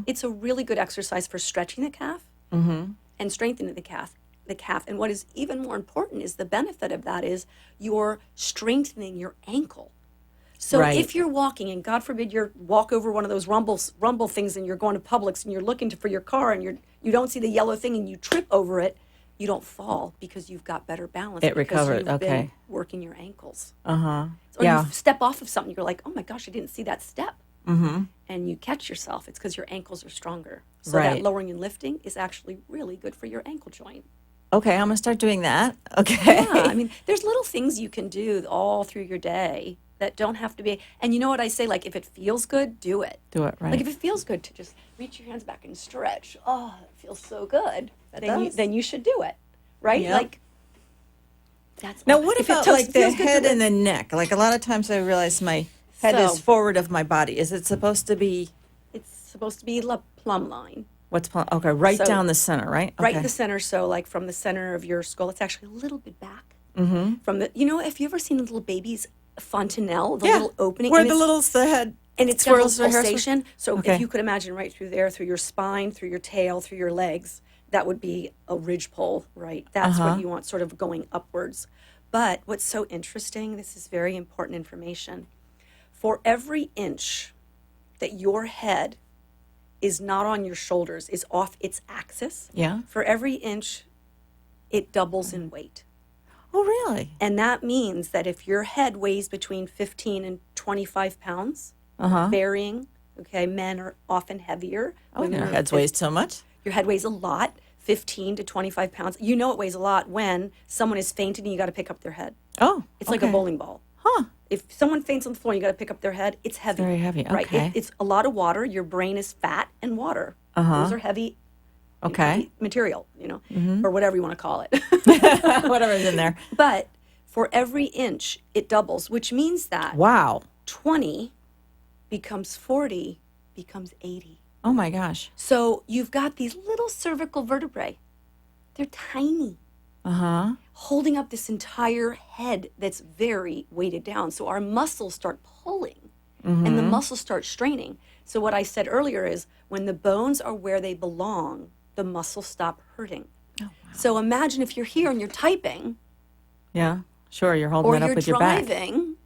It's a really good exercise for stretching the calf and strengthening the calf. And what is even more important is the benefit of that is you're strengthening your ankle. So Right. if you're walking, and God forbid you walk over one of those rumble things, and you're going to Publix and you're looking for your car, and you don't see the yellow thing and you trip over it, you don't fall because you've got better balance. It because recovered, you've been okay. working your ankles. Uh-huh. Or Yeah. you step off of something, you're like, oh my gosh, I didn't see that step. And you catch yourself. It's because your ankles are stronger. So Right. that lowering and lifting is actually really good for your ankle joint. Okay, I'm gonna start doing that. Okay. Yeah, I mean, there's little things you can do all through your day that don't have to be. And you know what I say? Like, if it feels good, do it. Do it right. Like, if it feels good to just reach your hands back and stretch, oh, it feels so good. It Then does. you should do it, right? Yep. Like, that's Now, all. what If it about feels like the good, head do it. and the neck? Like a lot of times I realize my head is So- forward of my body. Is it supposed to be It's supposed to be the plumb line. okay, right So- down the center, right? Right Okay. in the center, so like from the center of your skull, it's actually a little bit back. Mm-hmm. From the, have you ever seen the little baby's fontanelle, the yeah. little opening? Where and the it's- little the head and it's got a swirls little their hair swirls? pulsation. So Okay. if you could imagine right through there, through your spine, through your tail, through your legs, that would be a ridge pole, right? That's what you want, sort of going upwards. But what's so interesting, this is very important information. For every inch that your head is not on your shoulders, is off its axis, Yeah. for every inch, it doubles in weight. Oh, really? And that means that if your head weighs between 15 and 25 pounds, varying, okay, men are often heavier. Oh, women your are head's weighs so much. Your head weighs a lot, 15 to 25 pounds. You know it weighs a lot when someone is fainting and you got to pick up their head. Oh, It's like a okay. bowling ball. Huh. If someone faints on the floor and you got to pick up their head, it's heavy. very heavy, Right? okay. It's a lot of water. Your brain is fat and water. Those are heavy Okay. material, or whatever you want to call it. Whatever's in there. But for every inch, it doubles, which means that Wow. 20 becomes 40, becomes 80. Oh my gosh. So you've got these little cervical vertebrae. They're tiny, holding up this entire head that's very weighted down. So our muscles start pulling and the muscles start straining. So what I said earlier is when the bones are where they belong, the muscles stop hurting. So imagine if you're here and you're typing Yeah. Sure, you're holding or it up you're with your back. driving.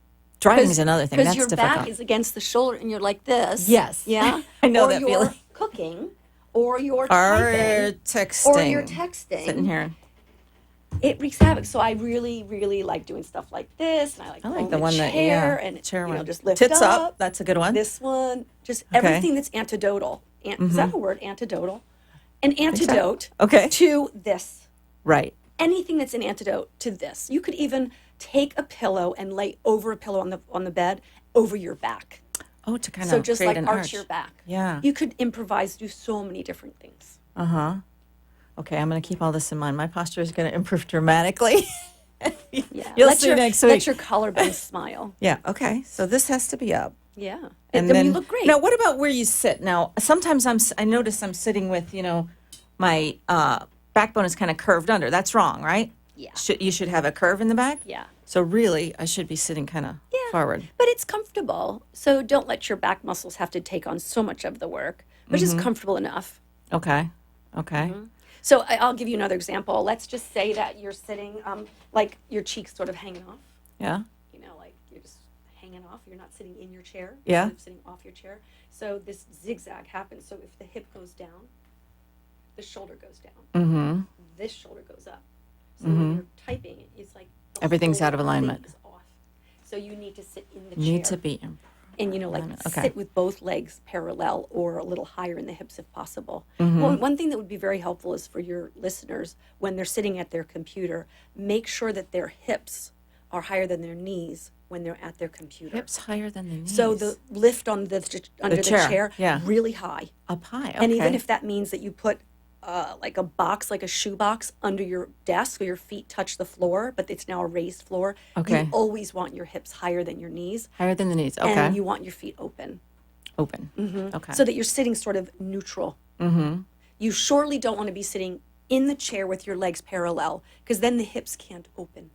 Driving is another thing. Because That's your difficult. back is against the shoulder and you're like this. Yes. Yeah. I know or that you're feeling. cooking or you're Or typing texting. or you're texting. Sitting here. It wreaks havoc. So I really, really like doing stuff like this. And I like, I like pulling the one that, chair yeah. and chair one. just lift Tits up. up. That's a good one. This one, just Okay. everything that's antidotal. Is that a word? Antidotal? An antidote Okay. to this. Right. Anything that's an antidote to this. You could even take a pillow and lay over a pillow on the bed over your back. Oh, to kind So of just create like an arch your back. Yeah. You could improvise, do so many different things. Okay, I'm going to keep all this in mind. My posture is going to improve dramatically. Yeah. You'll let see your, next Let week. your collarbone smile. Yeah. Okay. So this has to be up. Yeah. And then then you look great. Now, what about where you sit? Now, sometimes I notice I'm sitting with, my backbone is kind of curved under. That's wrong, right? Yeah. You should have a curve in the back? Yeah. So really, I should be sitting kind of forward. But it's comfortable. So don't let your back muscles have to take on so much of the work, but just comfortable enough. Okay. Okay. So I'll give you another example. Let's just say that you're sitting like your cheeks sort of hanging off. Yeah. Like you're just hanging off. You're not sitting in your chair. Yeah. You're sitting off your chair. So this zigzag happens. So if the hip goes down, the shoulder goes down. Mm-hmm. This shoulder goes up. So when you're typing, it's like the Everything's whole out of alignment. thing is off. So you need to sit in the Need chair. to be in. And Okay. sit with both legs parallel or a little higher in the hips if possible. Mm-hmm. Well, one thing that would be very helpful is for your listeners when they're sitting at their computer, make sure that their hips are higher than their knees when they're at their computer. Hips higher than the knees. So the lift on under the chair, yeah. really high. Up high. Okay. And even if that means that you put like a box, like a shoe box under your desk where your feet touch the floor, but it's now a raised floor, Okay. you always want your hips higher than your knees. higher than the knees. Okay. And you want your feet open. Open. Okay. So that you're sitting sort of neutral. You surely don't want to be sitting in the chair with your legs parallel because then the hips can't open.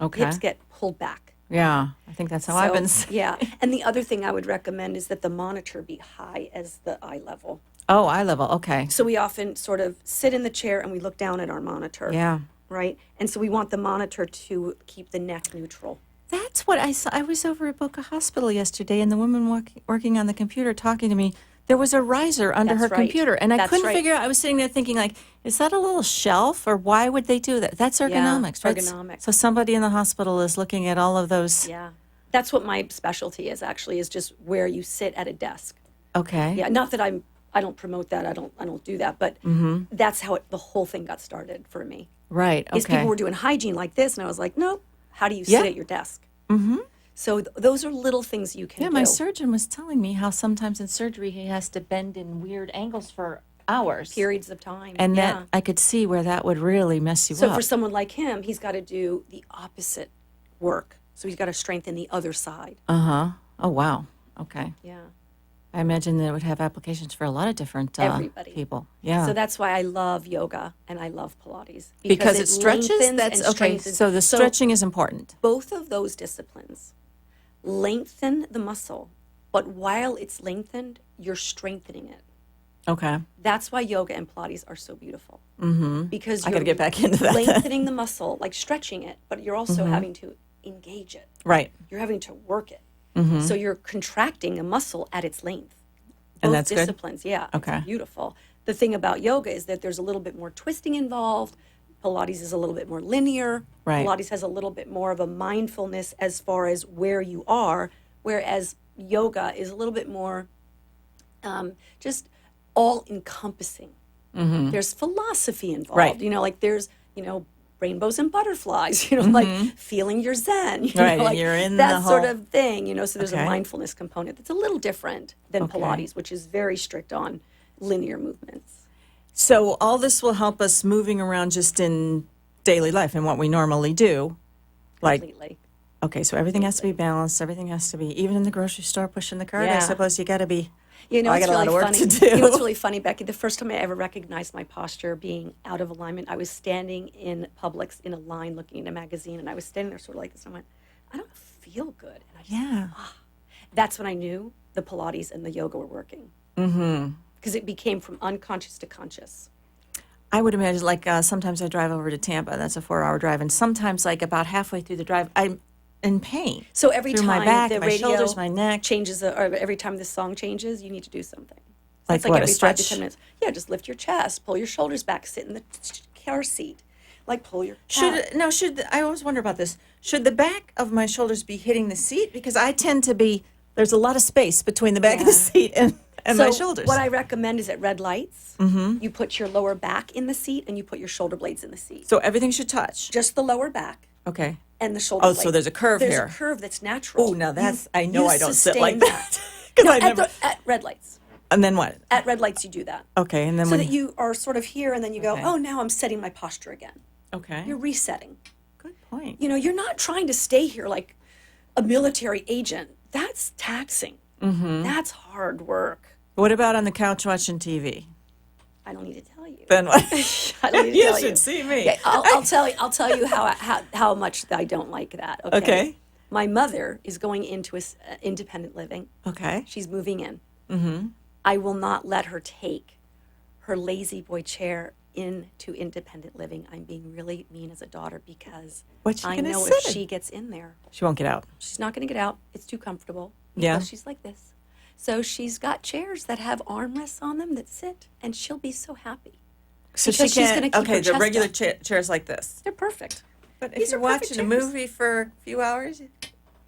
okay. Hips get pulled back. Yeah. I think that's how I've been. Yeah. And the other thing I would recommend is that the monitor be high as the eye level. Oh, eye level. Okay. So we often sort of sit in the chair and we look down at our monitor. Yeah. Right? And so we want the monitor to keep the neck neutral. That's what I saw. I was over at Boca Hospital yesterday, and the woman working on the computer talking to me. There was a riser under That's her right. computer, and I That's couldn't right. figure out. I was sitting there thinking, like, is that a little shelf, or why would they do that? That's ergonomics, right? ergonomics. So somebody in the hospital is looking at all of those. Yeah. That's what my specialty is actually, is just where you sit at a desk. Okay. Yeah, not that I don't promote that. I don't do that, but that's how the whole thing got started for me. Right. Is Okay. people were doing hygiene like this, and I was like, nope. How do you Yeah. sit at your desk? Mm-hmm. So those are little things you can Yeah, do. my surgeon was telling me how sometimes in surgery he has to bend in weird angles for hours. Periods of time. And yeah. that I could see where that would really mess you So up. for someone like him, he's got to do the opposite work. So he's got to strengthen the other side. Oh, wow. Okay. Yeah. I imagine that it would have applications for a lot of different Everybody. people. Yeah. So that's why I love yoga and I love Pilates. because it stretches? lengthens That's and okay. strengthens. So the stretching is important. Both of those disciplines lengthen the muscle, but while it's lengthened, you're strengthening it. Okay. That's why yoga and Pilates are so beautiful. Mm-hmm. Because I you're got to get back into that. lengthening the muscle, like stretching it, but you're also having to engage it. Right. You're having to work it. So you're contracting a muscle at its length. And Both that's good? disciplines, yeah. Okay. It's beautiful. The thing about yoga is that there's a little bit more twisting involved. Pilates is a little bit more linear. Right. Pilates has a little bit more of a mindfulness as far as where you are, whereas yoga is a little bit more just all encompassing. There's philosophy involved. Right. You know, like there's, rainbows and butterflies, like feeling your zen. You Right, know, and like you're in that the sort whole- of thing, so there's Okay. a mindfulness component that's a little different than Okay. Pilates, which is very strict on linear movements. So all this will help us moving around just in daily life and what we normally do. Like, Completely. okay, so everything has to be balanced. Everything has to be, even in the grocery store, pushing the cart, I Yeah. suppose you got to be. You know, I it's got a lot really of work funny. to do. You know, it's really funny, Becky. The first time I ever recognized my posture being out of alignment, I was standing in Publix in a line looking at a magazine, and I was standing there sort of like this. And I went, I don't feel good. And I just, Yeah. that's when I knew the Pilates and the yoga were working. Mm-hmm. Because it became from unconscious to conscious. I would imagine, like, sometimes I drive over to Tampa. That's a 4-hour drive. And sometimes, like, about halfway through the drive, I'm in pain. So every Through time my back, the my radio shoulders, my neck. changes, or every time the song changes, you need to do something. So Like it's like what, a every 5 to stretch? 10 minutes. Yeah, just lift your chest, pull your shoulders back, sit in the car seat, like pull your I always wonder about this. Should the back of my shoulders be hitting the seat? Because I tend to be, there's a lot of space between the back of the seat and my shoulders. What I recommend is at red lights, you put your lower back in the seat and you put your shoulder blades in the seat. So everything should touch. Just the lower back Okay. and the shoulder Oh, blades. so there's a curve There's here. a curve that's natural. Oh, now that's, You- I know you I don't sit sustain like that. 'Cause No, I never, at red lights. and then what? At red lights, you do that. Okay, and then So when, that you are sort of here and then you go, Okay. oh, now I'm setting my posture again. okay. You're resetting. Good point. You're not trying to stay here like a military agent. That's taxing. Mm-hmm. That's hard work. What about on the couch watching TV? I don't need to tell you. Then what? I don't need to You tell should you. see me. Okay, I'll tell you how much I don't like that. Okay. Okay. My mother is going into independent living. Okay. She's moving in. Mm-hmm. I will not let her take her lazy boy chair into independent living. I'm being really mean as a daughter because What's she I gonna know sit if in? she gets in there, She won't get out. she's not going to get out. It's too comfortable. Yeah. Because she's like this. So she's got chairs that have armrests on them that sit, and she'll be so happy. So Because she's gonna keep okay, her the chest regular up. chairs like this. They're perfect. But These if you're are perfect watching a chairs. movie for a few hours,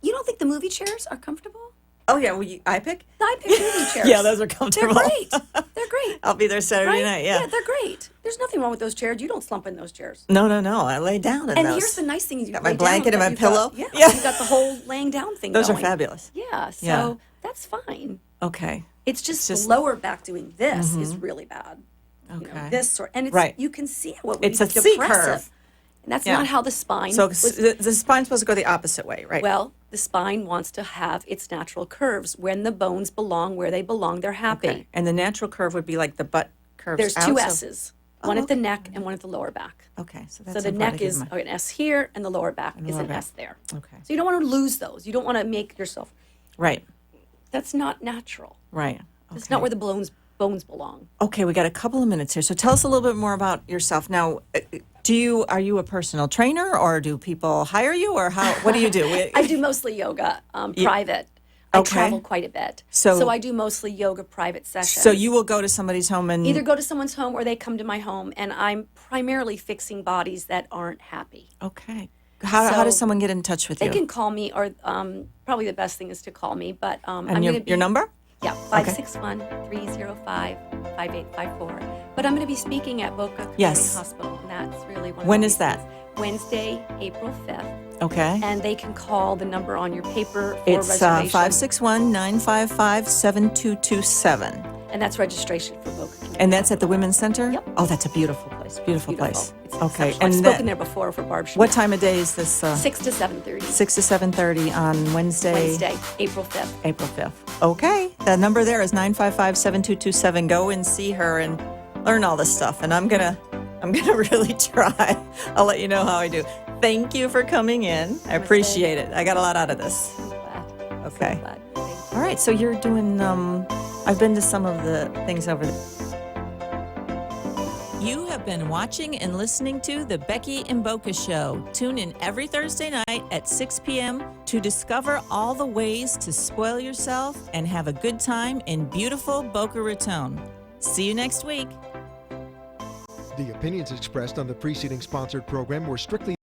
You don't think the movie chairs are comfortable? oh yeah, I pick. I pick movie chairs. Yeah, those are They're comfortable. great. They're great. I'll be there Saturday Right? night. Yeah. they're great. There's nothing wrong with those chairs. You don't slump in those chairs. No. I lay down in And those. here's the nice thing: is you Got my lay down, blanket and but my you've got- pillow. yeah, Yeah. you got the whole laying down thing. Those are going. fabulous. Yeah, so Yeah. that's fine. Okay. It's just just- the lower back doing this is really bad. Okay. This sort, and it's Right. you can see what It's would a be C depressive. curve. And that's Yeah. not how the spine. So was, the spine's supposed to go the opposite way, right? well, the spine wants to have its natural curves. When the bones belong where they belong, they're happy. Okay. And the natural curve would be like the butt curves There's out. two so- S's, one at the neck and one at the lower back. Okay, so that's So the important neck to keep is in mind. an S here, and the lower back is lower an back. S there. Okay. So you don't want to lose those. You don't want to make yourself. Right. That's not natural. Right. That's Okay. not where the bones belong. Okay, we got a couple of minutes here. So tell us a little bit more about yourself. Now, are you a personal trainer or do people hire you or what do you do? I do mostly yoga, private. I Okay. travel quite a bit. So- I do mostly yoga private sessions. So you will go to somebody's home and either go to someone's home or they come to my home, and I'm primarily fixing bodies that aren't happy. Okay. How So does someone get in touch with They you? can call me, or probably the best thing is to call me. But and I'm your, going to be your number? Yeah, 561-305 5854. But I'm going to be speaking at Boca Community Yes. Hospital, and that's really one of When the is that? reasons. Wednesday, April 5th. Okay. And they can call the number on your paper for It's reservation. 561-955-7227. And that's registration for Boca Community. And that's at the Women's Center? Yep. Oh, that's a beautiful place. Beautiful place. It's Okay. exceptional. I've spoken there before for Barb what Schmidt. time of day is this? 6 to 7:30. 6 to 7:30 on Wednesday, Wednesday, April 5th. April 5th. Okay. The number there is 955-7227. Go and see her and learn all this stuff. And I'm gonna really try. I'll let you know how I do. Thank you for coming in. I appreciate it. I got a lot out of this. I'm glad. Okay. So glad. Thank you. All right. So you're doing, I've been to some of the things over there. You have been watching and listening to The Becky and Boca Show. Tune in every Thursday night at 6 p.m. to discover all the ways to spoil yourself and have a good time in beautiful Boca Raton. See you next week. The opinions expressed on the preceding sponsored program were strictly